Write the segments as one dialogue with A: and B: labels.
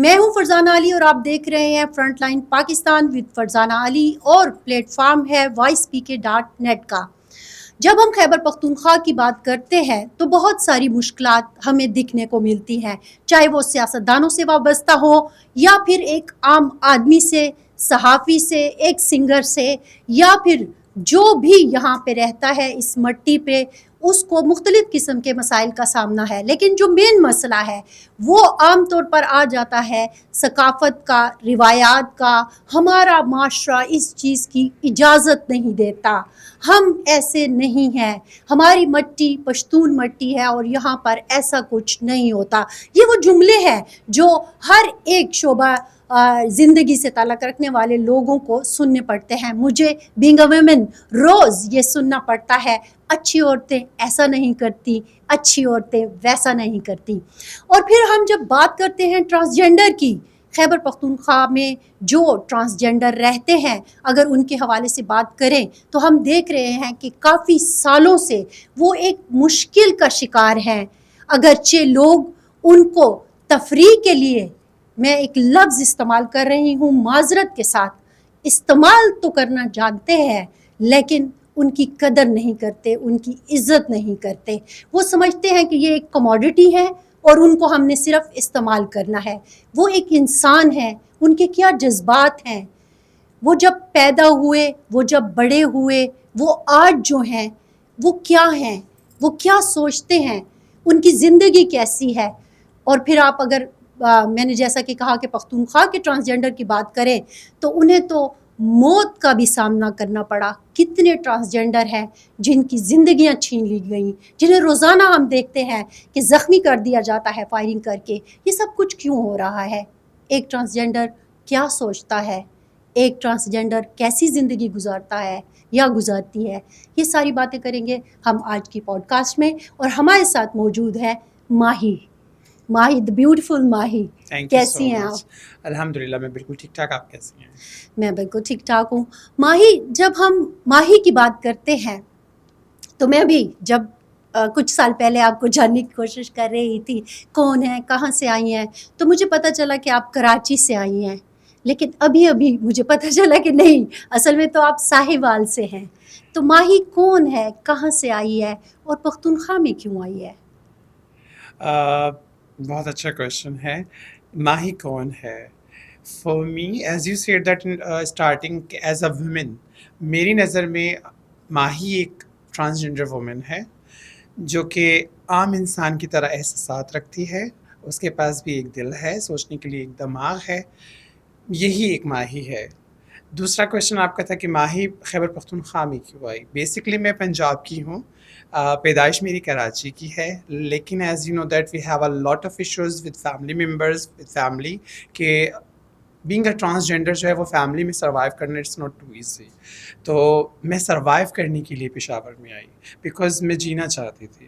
A: میں ہوں فرزانہ علی اور آپ دیکھ رہے ہیں front line Pakistan with Farzana Ali, اور پلیٹ فارم ہے voicepk.net کا۔ جب ہم خیبر پختونخوا کی بات کرتے ہیں تو بہت ساری مشکلات ہمیں دکھنے کو ملتی ہیں، چاہے وہ سیاستدانوں سے وابستہ ہو یا پھر ایک عام آدمی سے، صحافی سے، ایک سنگر سے، یا پھر جو بھی یہاں پہ رہتا ہے اس مٹی پہ، اس کو مختلف قسم کے مسائل کا سامنا ہے۔ لیکن جو مین مسئلہ ہے وہ عام طور پر آ جاتا ہے ثقافت کا، روایات کا۔ ہمارا معاشرہ اس چیز کی اجازت نہیں دیتا، ہم ایسے نہیں ہیں، ہماری مٹی پشتون مٹی ہے اور یہاں پر ایسا کچھ نہیں ہوتا۔ یہ وہ جملے ہیں جو ہر ایک شعبہ زندگی سے تعلق رکھنے والے لوگوں کو سننے پڑتے ہیں۔ مجھے بینگ اے ویمن روز یہ سننا پڑتا ہے، اچھی عورتیں ایسا نہیں کرتی، اچھی عورتیں ویسا نہیں کرتی۔ اور پھر ہم جب بات کرتے ہیں ٹرانسجینڈر کی، خیبر پختونخوا میں جو ٹرانسجینڈر رہتے ہیں اگر ان کے حوالے سے بات کریں تو ہم دیکھ رہے ہیں کہ کافی سالوں سے وہ ایک مشکل کا شکار ہیں۔ اگرچہ لوگ ان کو تفریح کے لیے، میں ایک لفظ استعمال کر رہی ہوں معذرت کے ساتھ، استعمال تو کرنا جانتے ہیں لیکن ان کی قدر نہیں کرتے، ان کی عزت نہیں کرتے۔ وہ سمجھتے ہیں کہ یہ ایک کموڈٹی ہے اور ان کو ہم نے صرف استعمال کرنا ہے۔ وہ ایک انسان ہے، ان کے کیا جذبات ہیں، وہ جب پیدا ہوئے، وہ جب بڑے ہوئے، وہ آج جو ہیں وہ کیا ہیں، وہ کیا سوچتے ہیں، ان کی زندگی کیسی ہے۔ اور پھر آپ اگر میں نے جیسا کہ کہا کہ پختونخوا کے ٹرانسجینڈر کی بات کریں تو انہیں تو موت کا بھی سامنا کرنا پڑا۔ کتنے ٹرانسجینڈر ہیں جن کی زندگیاں چھین لی گئیں، جنہیں روزانہ ہم دیکھتے ہیں کہ زخمی کر دیا جاتا ہے فائرنگ کر کے۔ یہ سب کچھ کیوں ہو رہا ہے؟ ایک ٹرانسجینڈر کیا سوچتا ہے، ایک ٹرانسجینڈر کیسی زندگی گزارتا ہے یا گزارتی ہے، یہ ساری باتیں کریں گے ہم آج کی پوڈ کاسٹ میں۔ اور ہمارے ساتھ موجود ہے ماہی، ماہی دی بیوٹیفل ماہی۔ کیسی ہیں آپ؟
B: الحمدللہ میں بالکل ٹھیک ٹھاک، آپ کیسی ہیں؟
A: میں بالکل ٹھیک ٹھاک ہوں۔ ماہی، جب ہم ماہی کی بات کرتے ہیں تو میں بھی جب کچھ سال پہلے آپ کو جاننے کی کوشش کر رہی تھی کون ہیں، کہاں سے آئی ہیں، تو مجھے پتہ چلا کہ آپ کراچی سے آئی ہیں، لیکن ابھی مجھے پتہ چلا کہ نہیں، اصل میں تو آپ ساہیوال سے ہیں۔ تو ماہی کون ہے، کہاں سے آئی ہے اور پختونخوا میں کیوں آئی ہے؟
B: بہت اچھا کویشچن ہے۔ ماہی کون ہے؟ For me as you said that starting as a woman, میری نظر میں ماہی ایک ٹرانسجینڈر وومن ہے جو کہ عام انسان کی طرح احساسات رکھتی ہے، اس کے پاس بھی ایک دل ہے، سوچنے کے لیے ایک دماغ ہے، یہی ایک ماہی ہے۔ دوسرا کویشچن آپ کا تھا کہ ماہی خیبر پختونخوا میں کیوں آئی۔ بیسکلی میں پنجاب کی ہوں، پیدائش میری کراچی کی ہے، لیکن as you know that we have a lot of issues with family members, with family, کہ بینگ اے ٹرانسجینڈر جو ہے وہ فیملی میں سروائیو کرنا اٹس ناٹ ٹو ایزی۔ تو میں سروائیو کرنے کے لیے پشاور میں آئی بیکاز میں جینا چاہتی تھی۔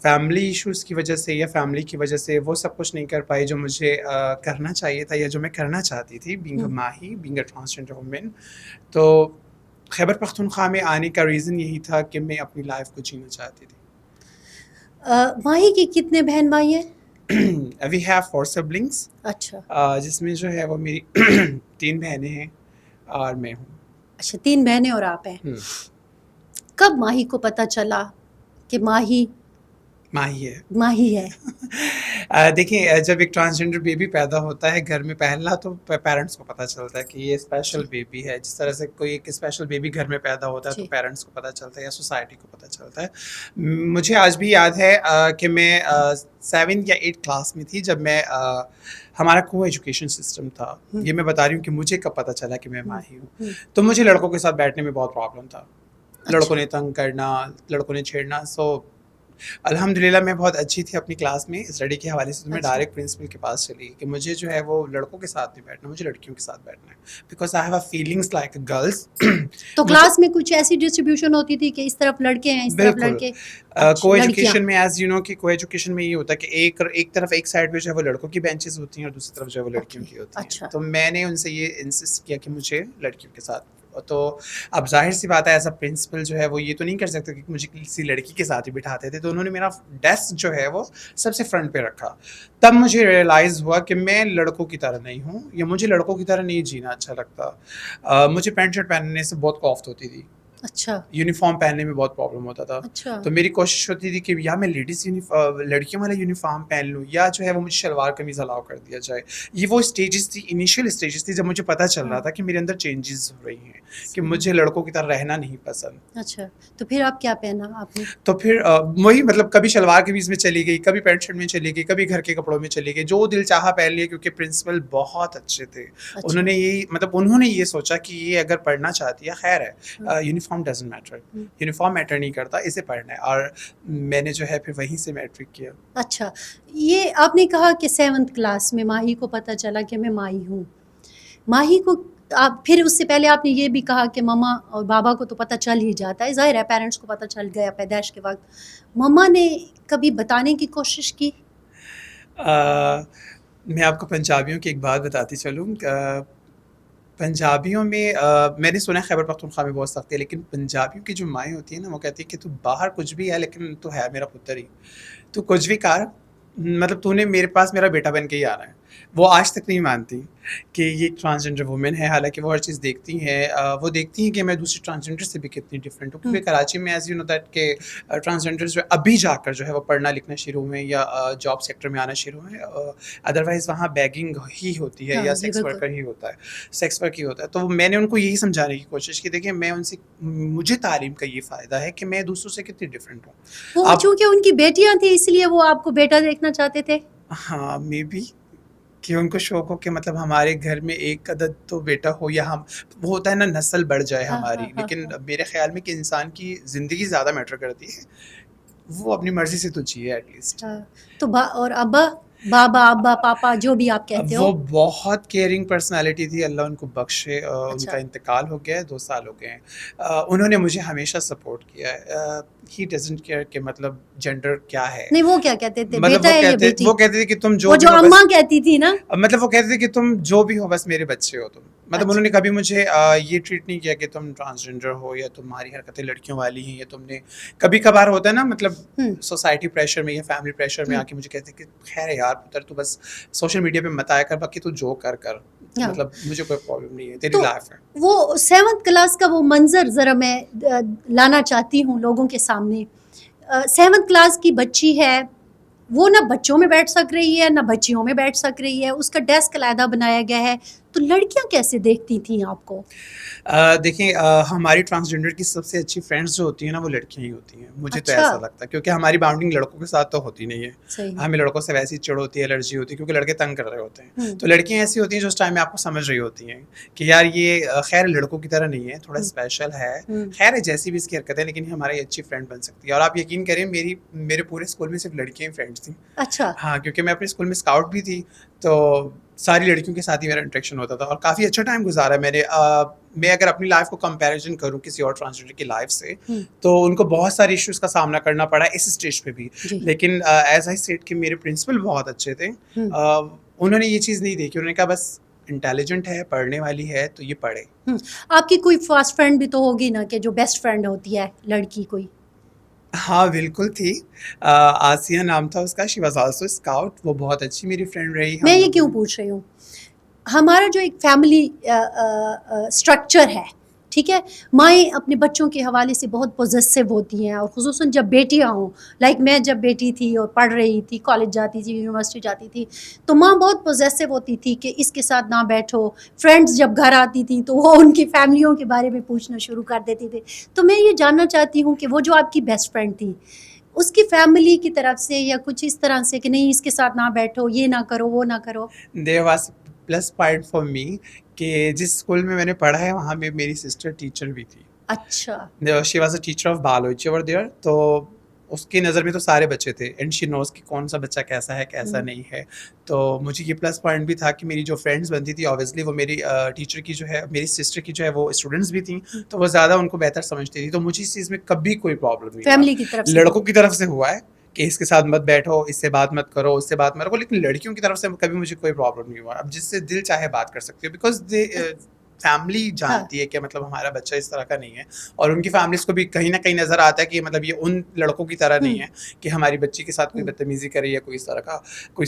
B: فیملی ایشوز کی وجہ سے یا فیملی کی وجہ سے وہ سب کچھ نہیں کر پائی جو مجھے کرنا چاہیے تھا یا جو میں کرنا چاہتی تھی، بینگ اے ماہی، بینگ اے ٹرانسجینڈر وومن۔ تو خیبر پختونخوا میں آنے کا ریزن یہی تھا کہ میں اپنی لائف کو جینا چاہتی تھی۔
A: ماہی کی کتنے بہن بھائی ہیں؟
B: وی ہیو 4 سبلنگس،
A: اچھا
B: جس میں جو ہے وہ میری 3 بہنیں ہیں اور میں ہوں۔
A: اچھا، 3 بہنیں اور آپ ہیں۔ کب ماہی کو پتہ چلا کہ ماہی
B: ماہی ہے؟ دیکھیں، جب ایک ٹرانسجینڈر بیبی پیدا ہوتا ہے گھر میں، پہلا تو پیرنٹس کو پتہ چلتا ہے کہ یہ اسپیشل بیبی ہے۔ جس طرح سے کوئی ایک اسپیشل بیبی گھر میں پیدا ہوتا ہے تو پیرنٹس کو پتہ چلتا ہے یا سوسائٹی کو پتہ چلتا ہے۔ مجھے آج بھی یاد ہے کہ میں 7 یا 8 کلاس میں تھی جب میں ہمارا کو ایجوکیشن سسٹم تھا۔ یہ میں بتا رہی ہوں کہ مجھے کب پتہ چلا کہ میں ماہی ہوں۔ تو مجھے لڑکوں کے ساتھ بیٹھنے میں بہت پرابلم تھا، لڑکوں نے تنگ کرنا، لڑکوں نے چھیڑنا۔ سو الحمدللہ میں بہت اچھی تھی اپنی کلاس میں اسٹڈی کے حوالے سے، تو میں ڈائریکٹ پرنسپل کے پاس چلی کہ مجھے جو ہے وہ لڑکوں کے ساتھ نہیں بیٹھنا، مجھے لڑکیوں کے ساتھ بیٹھنا ہے، because I have a feelings like a girls.
A: تو کلاس میں کچھ ایسی ڈسٹریبیوشن ہوتی تھی کہ اس طرف لڑکے ہیں، اس طرف لڑکے؟
B: کو ایجوکیشن میں ایز یو نو کہ کو ایجوکیشن میں یہ ہوتا ہے کہ ایک طرف ایک سائڈ پہ جو ہے وہ لڑکوں کی بینچز ہوتی ہیں اور دوسری طرف جو ہے وہ لڑکیوں کی ہوتی ہیں۔ تو میں نے ان سے یہ انسسٹ کیا کہ مجھے لڑکیوں کے ساتھ تو اب ظاہر سی بات ہے ایز اے پرنسپل جو ہے وہ یہ تو نہیں کر سکتا کہ مجھے کسی لڑکی کے ساتھ ہی بٹھاتے تھے، تو انہوں نے میرا ڈیسک جو ہے وہ سب سے فرنٹ پہ رکھا. تب مجھے ریئلائز ہوا کہ میں لڑکوں کی طرح نہیں ہوں، یا مجھے لڑکوں کی طرح نہیں جینا اچھا لگتا. مجھے پینٹ شرٹ پہننے سے بہت کوفت ہوتی تھی،
A: اچھا
B: یونیفارم پہننے میں بہت پرابلم ہوتا تھا.
A: اچھا
B: تو میری کوشش ہوتی تھی کہ یا میں لڑکیوں والا یونیفارم پہن لوں، یا جو ہے وہ مجھے شلوار قمیض الاؤ کر دیا جائے. یہ وہ اسٹیجز تھی، انیشیل اسٹیجز تھی، جب مجھے پتہ چل رہا تھا کہ میرے اندر چینجز ہو رہی ہیں، کہ مجھے لڑکوں کی طرح رہنا نہیں پسند.
A: اچھا تو پھر آپ کیا پہنا آپ نے؟
B: تو پھر وہی مطلب کبھی شلوار قمیض میں چلی گئی، کبھی پینٹ شرٹ میں چلی گئی، کبھی گھر کے کپڑوں میں چلی گئی، جو دل چاہا پہن لیا. کیونکہ پرنسپل بہت اچھے تھے، انہوں نے یہ سوچا کہ یہ اگر پڑھنا چاہتی ہے خیر ہے، uniform doesn't matter, uniform matter نہیں کرتا، اسے پڑھنا ہے. اور میں نے جو ہے پھر وہیں سے میٹرک کیا.
A: اچھا، یہ آپ نے کہا کہ 7th کلاس میں ماہی کو پتہ چلا کہ میں ماہی ہوں. ماہی کو آپ پھر اس سے پہلے آپ نے یہ بھی کہا کہ ماما اور بابا کو تو پتہ چل ہی جاتا ہے، ظاہر ہے پیرنٹس کو پتہ چل گیا پیدائش کے وقت. مما نے کبھی بتانے کی کوشش کی؟
B: میں آپ کو پنجابیوں کی ایک بات بتاتی چلوں. پنجابیوں میں نے سنا ہے خیبر پختونخوا میں بہت سختی ہے، لیکن پنجابیوں کی جو مائیں ہوتی ہیں نا، وہ کہتی ہے کہ تو باہر کچھ بھی ہے لیکن تو ہے میرا پتر ہی، تو کچھ بھی کر، مطلب تو نے میرے پاس میرا بیٹا بن کے ہی آنا ہے. وہ آج تک نہیں مانتی کہ یہ ایک ٹرانسجنڈر وومن ہے، حالانکہ وہ ہر چیز دیکھتی ہیں. وہ دیکھتی ہیں کہ میں دوسری ٹرانسجنڈر سے بھی کتنی ڈفرینٹ ہوں. کیونکہ کراچی میں ایز یو نو دیٹ کہ ٹرانسجنڈر جو ابھی جا کر جو ہے وہ پڑھنا لکھنا شروع ہوئے یا جاب سیکٹر میں آنا شروع ہوئے، ادروائز وہاں بیگنگ ہی ہوتی ہے یا سیکس ورکر ہی ہوتا ہے، سیکس ورک ہی ہوتا ہے. تو میں نے ان کو یہی سمجھانے کی کوشش کی، دیکھیں میں ان سے، مجھے تعلیم کا یہ فائدہ ہے کہ میں دوسروں سے کتنی ڈفرینٹ ہوں.
A: وہ چونکہ ان کی بیٹیاں تھیں اس لیے وہ آپ کو بیٹا دیکھنا چاہتے تھے.
B: ہاں مے بی کہ ان کو شوق ہو کہ مطلب ہمارے گھر میں ایک عدد تو بیٹا ہو، یا ہم وہ ہوتا ہے نا نسل بڑھ جائے ہماری. لیکن میرے خیال میں کہ انسان کی زندگی زیادہ میٹر کرتی ہے، وہ اپنی مرضی سے تو جیے ایٹ لیسٹ.
A: تو اور بابا ابا پاپا جو بھی آپ کہتے ہو،
B: وہ بہت کیئرنگ پرسنالٹی تھی، اللہ ان کو بخشے. ان کا انتقال ہو گیا ہے، 2 سال ہو گئے ہیں. انہوں نے مجھے ہمیشہ سپورٹ کیا ہے. ہی ڈزنٹ کیئر کہ مطلب جینڈر کیا ہے.
A: نہیں وہ کیا کہتے تھے،
B: مطلب
A: بیٹا ہے یا بیٹی؟
B: وہ کہتے تھے کہ تم
A: وہ جو اماں کہتی تھی نا،
B: مطلب وہ کہتے تھے کہ تم جو بھی ہو بس میرے بچے ہو تم. مطلب انہوں نے کبھی مجھے یہ ٹریٹ نہیں کیا کہ تم ٹرانسجنڈر ہو یا تمہاری حرکتیں لڑکیوں والی ہیں، یا تم نے کبھی کبھار ہوتا ہے نا مطلب سوسائٹی پریشر میں یا فیملی پریشر میں آ کے مجھے کہتے کہ خیر یار پتر تو بس سوشل میڈیا پہ مت آیا کر، باقی تو جو کر مطلب مجھے کوئی پرابلم نہیں ہے، تیری لائف ہے.
A: وہ 7th کلاس کا وہ منظر ذرا میں لانا چاہتی ہوں لوگوں کے سامنے. 7th کلاس کی بچی ہے، وہ نہ بچوں میں بیٹھ سک رہی ہے نہ بچیوں میں بیٹھ سک رہی ہے، اس کا ڈیسک علیحدہ بنایا گیا ہے. تو لڑکیاں کیسے دیکھتی تھیں آپ کو؟
B: دیکھیں ہماری ٹرانسجنڈر کی سب سے اچھی فرینڈس جو ہوتی ہیں نا وہ لڑکیاں ہی ہوتی ہیں، مجھے تو ایسا لگتا ہے. کیونکہ ہماری باؤنڈنگ لڑکوں کے ساتھ تو ہوتی نہیں ہے، ہمیں لڑکوں سے ویسی چڑ ہوتی ہے، الرجی ہوتی ہے، کیونکہ لڑکے تنگ کر رہے ہوتے ہیں. تو لڑکیاں ایسی ہوتی ہیں جو اس ٹائم میں آپ کو سمجھ رہی ہوتی ہیں کہ یار یہ خیر لڑکوں کی طرح نہیں ہے، تھوڑا اسپیشل ہے، خیر ہے جیسی بھی اس کی حرکت ہے، لیکن ہماری اچھی فرینڈ بن سکتی ہے. اور آپ یقین کریں میرے پورے اسکول میں صرف لڑکیاں ہی فرینڈس تھیں.
A: اچھا
B: ہاں، کیونکہ میں اپنے اسکول میں اسکاؤٹ بھی تھی، تو ساری لڑکیوں کے ساتھ ہی میرا انٹریکشن ہوتا تھا اور کافی اچھا ٹائم گزارا میں نے. میں اگر اپنی لائف کو کمپیریزن کروں کسی اور ٹرانسجنڈر کی لائف سے تو ان کو بہت سارے ایشوز کا سامنا کرنا پڑا اس اسٹیج پہ بھی. لیکن ایز آئی سیڈ کہ میرے پرنسپل بہت اچھے تھے، انہوں نے یہ چیز نہیں دیکھی، انہوں نے کہا بس انٹیلیجنٹ ہے، پڑھنے والی ہے تو یہ پڑھے.
A: آپ کی کوئی فاسٹ فرینڈ بھی تو ہوگی نا کہ جو بیسٹ فرینڈ ہوتی ہے لڑکی کوئی؟
B: ہاں بالکل تھی، آسیہ نام تھا اس کا، شی واز آلسو اسکاؤٹ. وہ بہت اچھی میری فرینڈ رہی.
A: میں یہ کیوں پوچھ رہی ہوں، ہمارا جو ایک فیملی اسٹرکچر ہے، ٹھیک ہے، مائیں اپنے بچوں کے حوالے سے بہت پوزیسو ہوتی ہیں، اور خصوصاً جب بیٹیاں ہوں. لائک میں جب بیٹی تھی اور پڑھ رہی تھی، کالج جاتی تھی، یونیورسٹی جاتی تھی، تو ماں بہت پوزیسو ہوتی تھی کہ اس کے ساتھ نہ بیٹھو. فرینڈس جب گھر آتی تھیں تو وہ ان کی فیملیوں کے بارے میں پوچھنا شروع کر دیتی تھی. تو میں یہ جاننا چاہتی ہوں کہ وہ جو آپ کی بیسٹ فرینڈ تھی، اس کی فیملی کی طرف سے یا کچھ اس طرح سے کہ نہیں اس کے ساتھ نہ بیٹھو، یہ نہ کرو، وہ نہ کرو؟
B: There was plus point for me کہ جس اسکول میں نے پڑھا ہے وہاں میں میری سسٹر ٹیچر بھی تھی.
A: اچھا،
B: she was a teacher of biology over there. تو اس کی نظر میں تو سارے بچے تھے، اینڈ شی نوز کہ کون سا بچہ کیسا ہے کیسا نہیں ہے. تو مجھے یہ پلس پوائنٹ بھی تھا کہ میری جو فرینڈس بنتی تھی اوبیسلی وہ میری ٹیچر کی جو ہے، میری سسٹر کی جو ہے وہ اسٹوڈنٹس بھی تھیں، تو وہ زیادہ ان کو بہتر سمجھتی تھی. تو مجھے اس چیز میں کبھی کوئی پرابلم نہیں
A: فیملی کی طرف سے،
B: لڑکوں کی طرف سے ہوا ہے کہ اس کے ساتھ مت بیٹھو، اس سے بات مت کرو، اس سے بات مت کرو، لیکن لڑکیوں کی طرف سے کبھی مجھے کوئی پرابلم نہیں ہوا. اب جس سے دل چاہے بات کر سکتے ہو، بیکاز فیملی جانتی ہے کہ مطلب ہمارا بچہ اس طرح کا نہیں ہے, اور ان کی فیملیز کو بھی کہیں نہ کہیں نظر آتا ہے کہ مطلب یہ ان لڑکوں کی طرح نہیں ہے کہ ہماری بچی کے ساتھ کوئی بدتمیزی کرے یا کوئی اس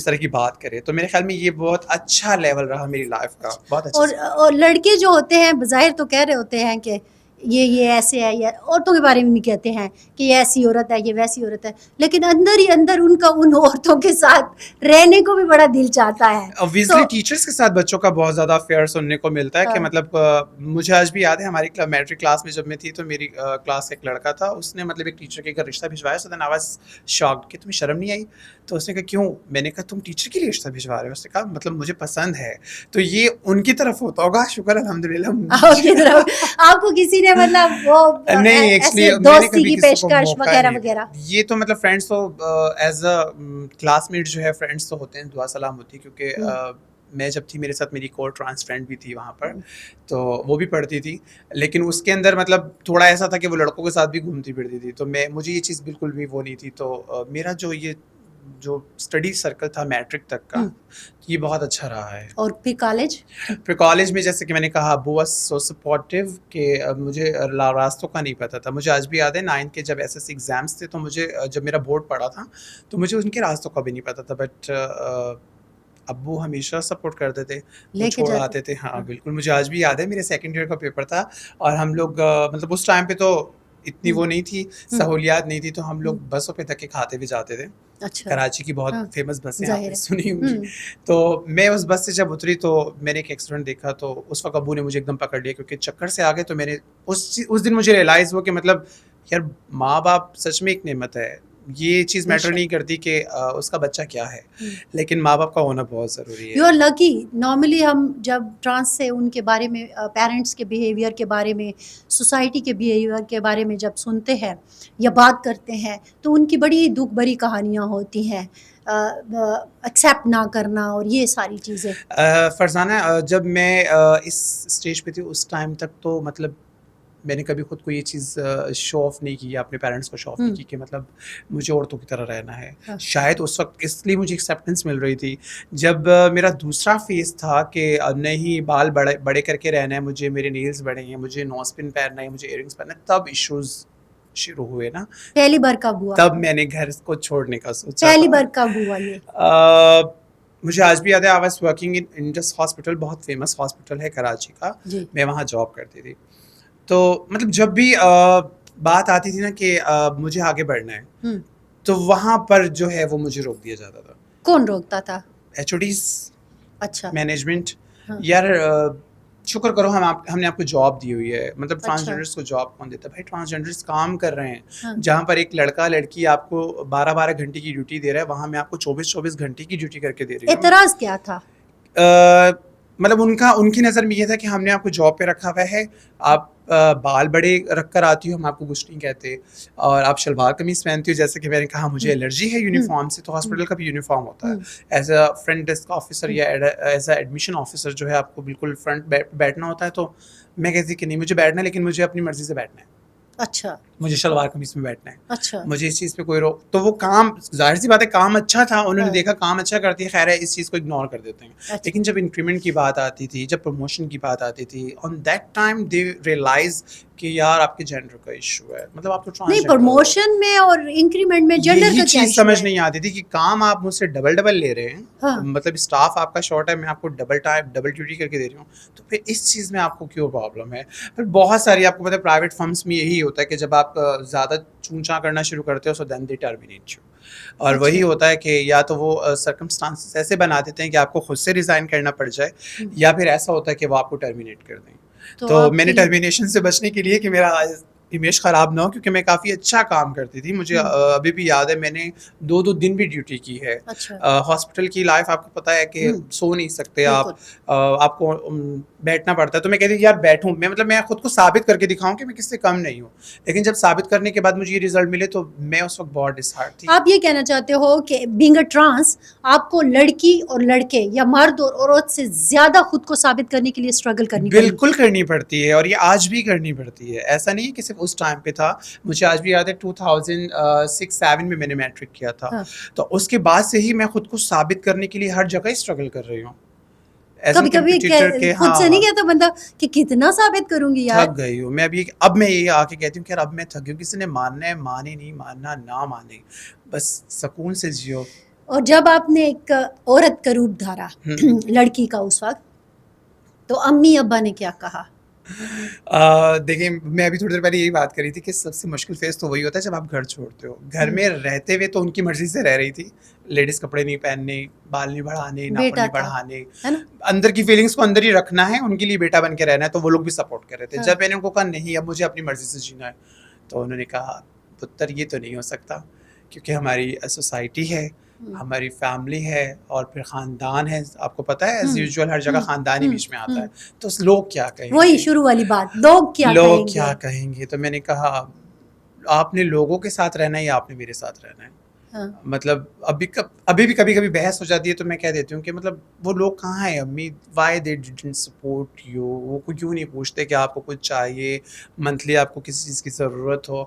B: طرح کی بات کرے. تو میرے خیال میں یہ بہت اچھا لیول رہا میری لائف کا, بہت اچھا.
A: اور لڑکے جو ہوتے ہیں بظاہر تو کہہ رہے ہوتے ہیں کہ یہ ایسے ہے, یا عورتوں کے بارے میں بھی کہتے ہیں کہ یہ ایسی عورت ہے, یہ ویسی عورت ہے, لیکن اندر ہی اندر ان کا ان عورتوں کے ساتھ رہنے کو بھی بڑا دل چاہتا ہے.
B: obviously ٹیچرس کے ساتھ بچوں کا بہت زیادہ افیئر سننے کو ملتا ہے کہ مطلب مجھے آج بھی یاد ہے ہماری میٹرک کلاس میں جب میں تھی تو میری کلاس کا ایک لڑکا تھا, اس نے مطلب ایک ٹیچر کے گھر رشتہ بھجوایا. سو دین آئی واز شاکڈ کہ تمہیں شرم نہیں آئی؟ تو اس نے کہا کیوں؟ میں نے کہا تم ٹیچر کے لیے رشتہ بھجوا رہے ہو؟ اس نے کہا مطلب مجھے پسند ہے. تو یہ ان کی طرف ہوتا ہوگا, شکر الحمدللہ.
A: آپ کو کسی نے مطلب وہ
B: نہیں ایکچولی
A: دوستی کی پیشکش وغیرہ وغیرہ؟
B: یہ تو مطلب فرینڈس تو ایز اے کلاس میٹ جو ہے فرینڈس تو ہوتے ہیں, دعا سلام ہوتی ہے, کیونکہ میں جب تھی میرے ساتھ میری ایک اور ٹرانس فرینڈ بھی تھی وہاں پر, تو وہ بھی پڑھتی تھی, لیکن اس کے اندر مطلب تھوڑا ایسا تھا کہ وہ لڑکوں کے ساتھ بھی گھومتی پھرتی تھی. تو مجھے یہ چیز بالکل بھی وہ نہیں تھی. تو میرا جو اسٹڈی سرکل تھا میٹرک تک کا, یہ بہت اچھا رہا ہے. اور پھر کالج میں جیسے کہ میں نے کہا ابو واز سو سپورٹیو کہ مجھے راستوں کا نہیں پتہ تھا. مجھے آج بھی یاد ہے 9th کے جب SSC ایگزامس تھے تو مجھے جب میرا بورڈ پڑا تھا تو مجھے ان کے راستوں کا بھی نہیں پتہ تھا, بٹ ابو ہمیشہ سپورٹ کرتے تھے, چھوڑ آتے تھے. ہاں بالکل, مجھے آج بھی یاد ہے میرے سیکنڈ ایئر کا پیپر تھا اور ہم لوگ مطلب اس ٹائم پہ تو اتنی وہ نہیں تھی, سہولیات نہیں تھی, تو ہم لوگ بسوں پہ دھکے کھاتے ہوئے جاتے تھے. کراچی کی بہت فیمس بسیں آپ نے سنی ہوں گی. تو میں اس بس سے جب اتری تو میں نے ایک ایکسیڈنٹ دیکھا, تو اس وقت ابو نے مجھے ایک دم پکڑ لیا کیونکہ چکر سے آ گئے. تو میں نے اس دن مجھے ریئلائز ہوا کہ مطلب یار ماں باپ سچ میں ایک نعمت ہے. یہ چیز میٹر نہیں کرتی کہ اس کا بچہ کیا ہے, لیکن ماں باپ کا ہونا بہت ضروری ہے.
A: You are lucky. نارملی ہم جب ٹرانس سے ان کے بارے میں, پیرنٹس کے بیہیویئر کے بارے میں, سوسائٹی کے بیہیویئر کے بارے میں جب سنتے ہیں یا بات کرتے ہیں تو ان کی بڑی دکھ بھری کہانیاں ہوتی ہیں, ایکسیپٹ نہ کرنا اور یہ ساری چیزیں.
B: فرزانہ جب میں اس اسٹیج پہ تھی اس ٹائم تک تو مطلب میں نے کبھی خود کو یہ چیز شو آف نہیں کی, اپنے پیرنٹس کو شو آف نہیں کی کہ مطلب مجھے عورتوں کی طرح رہنا ہے. شاید اس وقت اس لیے مجھے ایکسیپٹنس مل رہی تھی. جب میرا دوسرا فیز تھا کہ نہیں بال بڑے کر کے رہنا ہے مجھے, میرے نیلز بڑے ہیں, مجھے نوز پن پہننا ہے, مجھے ایئر رنگس پہننا ہے, تب ایشوز شروع ہوئے نا.
A: پہلی بار کب ہوا؟
B: تب میں نے گھر کو چھوڑنے کا سوچا.
A: پہلی بار کب ہوا یہ؟
B: مجھے آج بھی یاد ہے, I was working in Indus hospital, بہت فیمس ہاسپٹل ہے کراچی کا, میں وہاں جاب کرتی تھی. تو مطلب جب بھی بات آتی تھی نا کہ مجھے آگے بڑھنا ہے, تو وہاں پر جو ہے وہ مجھے روک دیا جاتا تھا.
A: کون روکتا تھا؟
B: HODs,
A: اچھا,
B: مینجمنٹ. یار شکر کرو ہم نے آپ کو جاب دی ہوئی ہے. مطلب ٹرانسجینڈرس کو جاب کون دیتا ہے بھائی؟ ٹرانسجینڈرس کام کر رہے ہیں. جہاں پر ایک لڑکا لڑکی آپ کو 12 گھنٹے کی ڈیوٹی دے رہا ہے, وہاں میں آپ کو 24 گھنٹے کی ڈیوٹی کر کے دے رہی ہوں.
A: اعتراض کیا تھا؟
B: مطلب ان کی نظر میں یہ تھا کہ ہم نے آپ کو جاب پہ رکھا ہوا ہے, آپ بال بڑے رکھ کر آتی ہو, ہم آپ کو کچھ نہیں کہتے, اور آپ شلوار قمیض پہنتی ہو. جیسے کہ میں نے کہا مجھے الرجی ہے یونیفارم سے, تو ہاسپٹل کا بھی یونیفارم ہوتا ہے. As a front desk officer یا ایز اے ایڈمیشن آفیسر جو ہے آپ کو بالکل فرنٹ بیٹھنا ہوتا ہے. تو میں کہتی کہ نہیں مجھے بیٹھنا ہے, لیکن مجھے اپنی مرضی سے بیٹھنا ہے.
A: اچھا,
B: مجھے شلوار قمیص میں بیٹھنا ہے.
A: اچھا,
B: مجھے اس چیز پہ کوئی روک. تو وہ کام ظاہر سی بات ہے کام اچھا تھا, انہوں نے دیکھا کام اچھا کرتی ہے, خیر ہے اس چیز کو اگنور کر دیتے ہیں. لیکن جب انکریمنٹ کی بات آتی تھی, جب پروموشن کی بات آتی تھی, on that time they realise کہ یار آپ کے جینڈر کا ایشو ہے. مطلب آپ تو
A: نہیں, پروموشن میں اور انکریمنٹ میں جینڈر کا کیا
B: چیز سمجھ نہیں آتی تھی کہ کام آپ مجھ سے ڈبل لے رہے ہیں. مطلب اسٹاف آپ کا شارٹ ہے, میں آپ کو ڈبل ڈیوٹی کر کے دے رہی ہوں, تو پھر اس چیز میں آپ کو کیوں پرابلم ہے؟ پھر بہت ساری آپ کو پتہ ہے پرائیویٹ فرمس میں یہی ہوتا ہے کہ جب آپ زیادہ چونچا کرنا شروع کرتے ہو سو دین دے ٹرمینیٹ یو. اور وہی ہوتا ہے کہ یا تو وہ سرکمسٹانسز ایسے بنا دیتے ہیں کہ آپ کو خود سے ریزائن کرنا پڑ جائے, یا پھر ایسا ہوتا ہے کہ وہ آپ کو ٹرمینیٹ کر دیں. تو میں نے ٹرمینیشن سے بچنے کے لیے کہ میرا امیج خراب نہ ہو, کیونکہ میں کافی اچھا کام کرتی تھی. مجھے ابھی بھی یاد ہے میں نے 2 دن بھی ڈیوٹی کی ہے. ہاسپٹل کی لائف آپ کو پتہ ہے کہ سو نہیں سکتے آپ کو بیٹھنا پڑتا ہے. تو میں کہتی یار بیٹھوں, میں خود کو ثابت کر کے دکھاؤں کہ میں کس سے کم نہیں ہوں. لیکن جب ثابت کرنے کے بعد مجھے یہ رزلٹ ملے تو میں اس وقت بہت ڈسہارٹ تھی.
A: آپ یہ کہنا چاہتے ہو کہ بینگ اے ٹرانس آپ کو لڑکی اور لڑکے یا مرد اور عورت سے زیادہ خود کو ثابت کرنے کے لیے اسٹرگل کرنی
B: بالکل کرنی پڑتی ہے, اور یہ آج بھی کرنی پڑتی ہے. ایسا نہیں کہ صرف اس ٹائم پہ تھا. مجھے آج بھی یاد ہے 2006-07 میں نے میٹرک کیا تھا. تو اس کے بعد سے ہی میں خود کو ثابت کرنے کے لیے ہر جگہ اسٹرگل کر رہی ہوں. ایز این
A: کبھی کبھی
B: کمپٹیٹر کے.
A: خود سے نہیں کہتا بندہ کہ کتنا ثابت کروں گی یار.
B: تھک گئی ہوں میں اب میں یہ آ کے کہتی ہوں کہ یار اب میں تھک گئی ہوں. کسی نے ماننا ہے مانے, نہیں ماننا نہ مانے, بس سکون سے جیو.
A: اور جب آپ نے ایک عورت کا روپ دھارا لڑکی کا اس وقت, تو امی ابا نے کیا کہا؟
B: دیکھیں میں ابھی تھوڑی دیر پہلے یہی بات کری تھی کہ سب سے مشکل فیز تو وہی ہوتا ہے جب آپ گھر چھوڑتے ہو. گھر میں رہتے ہوئے تو ان کی مرضی سے رہ رہی تھی, لیڈیز کپڑے نہیں پہننے, بال نہیں بڑھانے, ناخن نہیں بڑھانے, اندر کی فیلنگس کو اندر ہی رکھنا ہے, ان کے لیے بیٹا بن کے رہنا ہے, تو وہ لوگ بھی سپورٹ کر رہے تھے. جب میں نے ان کو کہا نہیں اب مجھے اپنی مرضی سے جینا ہے, تو انہوں نے کہا پتر یہ تو نہیں ہو سکتا, کیونکہ ہماری سوسائٹی ہے, ہماری فیملی ہے, اور پھر خاندان ہے. آپ کو پتہ ہے ایز یوزول ہر جگہ خاندان ہی بیچ میں آتا ہے, تو لوگ کیا کہیں گے,
A: وہی شروع والی بات, لوگ
B: کیا کہیں گے. تو میں نے کہا آپ نے لوگوں کے ساتھ رہنا ہے یا آپ نے میرے ساتھ رہنا ہے. مطلب ابھی بھی کبھی کبھی بحث ہو جاتی ہے, تو میں کہہ دیتی ہوں کہ مطلب وہ لوگ کہاں ہیں امی, why they didn't support you. وہ کیوں نہیں پوچھتے کہ آپ کو کچھ چاہیے, منتھلی آپ کو کسی چیز کی ضرورت ہو.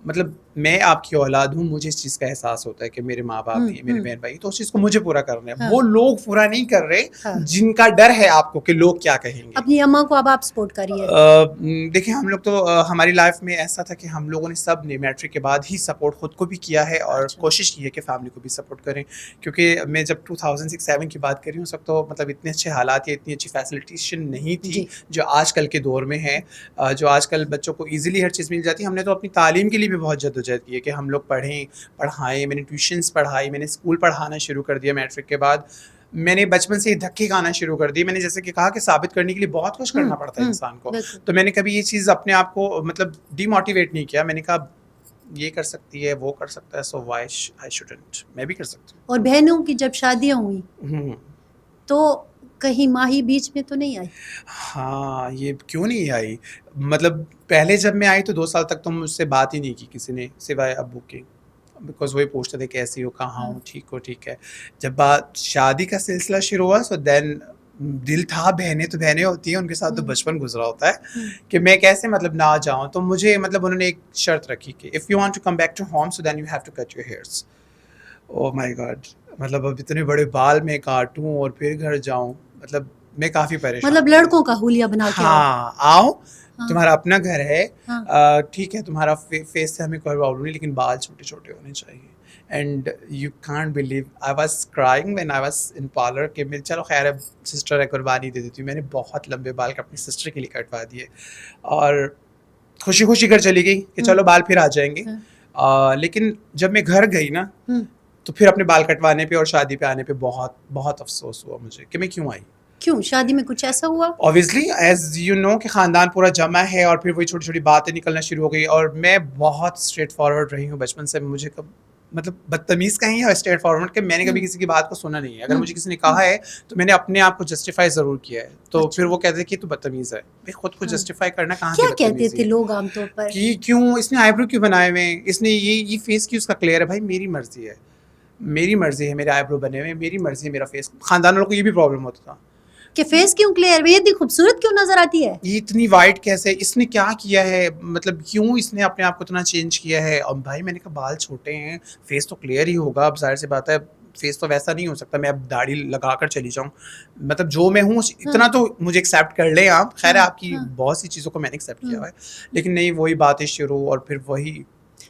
B: مطلب میں آپ کی اولاد ہوں, مجھے اس چیز کا احساس ہوتا ہے کہ میرے ماں باپ ہیں, میرے بہن بھائی, تو اس چیز کو مجھے پورا کرنا ہے. وہ لوگ پورا نہیں کر رہے جن کا ڈر ہے آپ کو کہ لوگ کیا کہیں گے.
A: اپنی اماں کو اب آپ سپورٹ کریے.
B: دیکھیں ہم لوگ تو ہماری لائف میں ایسا تھا کہ ہم لوگوں نے سب نے میٹرک کے بعد ہی سپورٹ خود کو بھی کیا ہے, اور کوشش کی ہے کہ فیملی کو بھی سپورٹ کریں. کیونکہ میں جب 2006-07 کی بات کر رہی ہوں, اس وقت تو مطلب اتنے اچھے حالات یا اتنی اچھی فیسلٹیشن نہیں تھی جو آج کل کے دور میں ہے, جو آج کل بچوں کو ایزیلی ہر چیز مل جاتی ہے. ہم نے تو اپنی تعلیم کے لیے بھی بہت جدوجہد کی ہے کہ ہم لوگ پڑھائیں. میں نے ٹیوشنس پڑھائی, میں نے اسکول پڑھانا شروع کر دیا میٹرک کے بعد. میں نے بچپن سے ہی دھکے کھانا شروع کر دی. میں نے جیسے کہ کہا کہ ثابت کرنے کے لیے بہت کچھ کرنا پڑتا ہے انسان کو, تو میں نے کبھی یہ چیز اپنے آپ کو مطلب ڈی موٹیویٹ نہیں کیا. میں نے کہا یہ کر سکتی ہے, وہ کر سکتا ہے, سو وائی آئی شوڈنٹ, میں بھی کر سکتی ہوں.
A: اور بہنوں کی جب شادیاں ہوئیں تو کہیں ماہی بیچ میں تو نہیں آئی؟
B: ہاں, یہ کیوں نہیں آئی. مطلب پہلے جب میں آئی تو 2 سال تک تو مجھ سے بات ہی نہیں کی کسی نے سوائے ابو کے, بیکاز وہی پوچھتے تھے کیسی ہو, کہاں ہوں, ٹھیک ہو, ٹھیک ہے. جب بات شادی کا سلسلہ شروع ہوا سو دین دل تھا, بہنیں تو بہنیں ہوتی ہیں, ان کے ساتھ تو بچپن گزرا ہوتا ہے کہ میں کیسے مطلب نہ جاؤں. تو مجھے مطلب انہوں نے ایک شرط رکھی کہ if you want to come back to home so then you have to cut your hairs. Oh my god, مطلب اب اتنے بڑے بال میں کاٹوں اور پھر گھر جاؤں, مطلب میں کافی پریشان.
A: مطلب لڑکوں کا حلیہ بنا کے
B: آؤ تمہارا اپنا گھر ہے, ٹھیک ہے, تمہارا فیس سے ہمیں کوئی پرابلم نہیں, لیکن بال چھوٹے چھوٹے ہونے چاہیے. And you can't believe I was crying when I was in parlour کہ میں چلو خیر ہے سسٹر ہے قربانی دے دیتی ہوں. میں نے بہت لمبے بال اپنی سسٹر کے لیے کٹوا دیے, اور خوشی خوشی گھر چلی گئی کہ چلو بال پھر آ جائیں گے. لیکن جب میں گھر گئی نا تو پھر اپنے بال کٹوانے پہ اور شادی پہ آنے پہ بہت بہت افسوس ہوا مجھے کہ میں کیوں آئی.
A: کیوں شادی میں کچھ ایسا ہوا؟
B: اوبیسلی ایز یو نو کہ خاندان پورا جمع ہے, اور پھر وہی چھوٹی چھوٹی باتیں نکلنا شروع ہو گئی. اور میں بہت اسٹریٹ فارورڈ رہی ہوں بچپن سے. مجھے کب مطلب بدتمیز کہیں یا اسٹریٹ فارورڈ کہ میں نے کبھی کسی کی بات کو سنا نہیں ہے. اگر مجھے کسی نے کہا ہے تو میں نے اپنے آپ کو جسٹیفائی ضرور کیا ہے. تو پھر وہ کہتے ہیں کہ تو بدتمیز ہے. میں خود کو جسٹیفائی کرنا کہاں سے
A: کیا کہتے تھے لوگ عام طور پر
B: کہ کیوں اس نے آئی برو کیوں بنائے ہوئے, اس نے یہ فیس کیوں اس کا کلیئر ہے. بھائی میری مرضی ہے, میری مرضی ہے میرے آئی برو بنے ہوئے, میری مرضی ہے میرا فیس. خاندان والوں کو یہ بھی پرابلم ہوتا تھا
A: کہ فیس کیوں کلیئر, یہ اتنی خوبصورت کیوں نظر آتی ہے,
B: یہ اتنی وائٹ کیسے, اس نے کیا کیا ہے, مطلب کیوں اس نے اپنے آپ کو اتنا چینج کیا ہے. اور بھائی میں نے کہا بال چھوٹے ہیں, فیس تو کلیئر ہی ہوگا. اب ظاہر سی بات ہے فیس تو ویسا نہیں ہو سکتا میں اب داڑھی لگا کر چلی جاؤں. مطلب جو میں ہوں اتنا تو مجھے ایکسیپٹ کر لیں آپ. خیر ہے آپ کی بہت سی چیزوں کو میں نے ایکسیپٹ کیا ہوا ہے, لیکن نہیں وہی باتیں شروع, اور پھر وہی.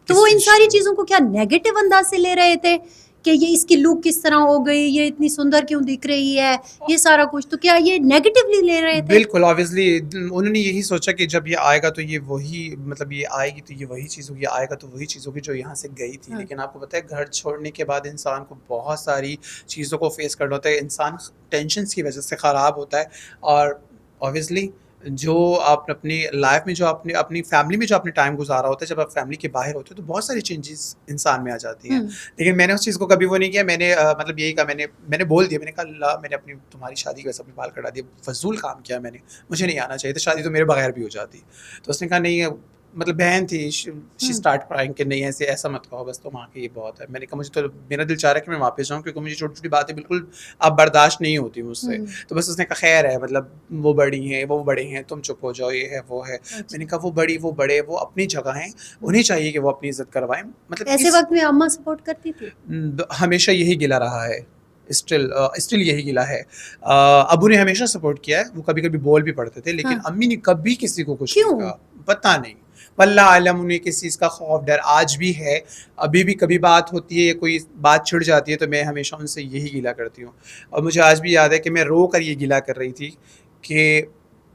A: تو وہ ان ساری چیزوں کو کیا نیگیٹو انداز سے لے رہے تھے کہ یہ اس کی لک کس طرح ہو گئی, یہ اتنی سندر کیوں دکھ رہی ہے, یہ سارا کچھ, تو کیا یہ نیگیٹولی لے رہے تھے؟
B: بالکل آبویسلی انہوں نے یہی سوچا کہ جب یہ آئے گا تو یہ وہی, مطلب یہ آئے گی تو یہ وہی چیز ہوگی, آئے گا تو وہی چیز ہوگی جو یہاں سے گئی تھی. لیکن آپ کو پتہ ہے گھر چھوڑنے کے بعد انسان کو بہت ساری چیزوں کو فیس کرنا ہوتا ہے. انسان ٹینشنس کی وجہ سے خراب ہوتا ہے, اور آبویسلی جو آپ اپنی لائف میں جو اپنی فیملی میں جو اپنے ٹائم گزارا ہوتا ہے, جب آپ فیملی کے باہر ہوتے ہیں تو بہت ساری چینجز انسان میں آ جاتی ہیں. لیکن میں نے اس چیز کو کبھی وہ نہیں کیا. میں نے مطلب یہی کہا, میں نے بول دیا, میں نے کہا اللہ میں نے اپنی تمہاری شادی کی وجہ سے اپنے بال کٹا دیے, فضول کام کیا میں نے, مجھے نہیں آنا چاہیے تھا, شادی تو میرے بغیر بھی ہو جاتی. تو اس نے کہا نہیں, مطلب بہن تھی, شی اسٹارٹ کرائنگ کہ نہیں ایسا مت کہو, بس تم آ کے یہ بہت ہے. میں نے کہا مجھے تو میرا دل چاہ رہا ہے کہ میں واپس جاؤں, کیونکہ مجھے چھوٹی چھوٹی باتیں بالکل اب برداشت نہیں ہوتی مجھ سے. تو بس اس نے کہا خیر ہے, مطلب وہ بڑی ہیں, وہ بڑے ہیں, تم چپ ہو جاؤ, یہ ہے وہ ہے. میں نے کہا وہ بڑی وہ بڑے وہ اپنی جگہ ہیں, انہیں چاہیے کہ وہ اپنی عزت کروائیں. مطلب
A: ایسے وقت میں اماں سپورٹ کرتی تھی,
B: ہمیشہ یہی گلا رہا ہے, اسٹل یہی گلا ہے. ابو نے ہمیشہ سپورٹ کیا ہے, وہ کبھی کبھی بول بھی پڑتے تھے, لیکن امی نے کبھی کسی کو کچھ نہیں کہا. پتہ نہیں, واللہ عالم انہیں کس چیز کا خوف ڈر آج بھی ہے. ابھی بھی کبھی بات ہوتی ہے یا کوئی بات چھڑ جاتی ہے تو میں ہمیشہ ان سے یہی گلا کرتی ہوں. اور مجھے آج بھی یاد ہے کہ میں رو کر یہ گلا کر رہی تھی کہ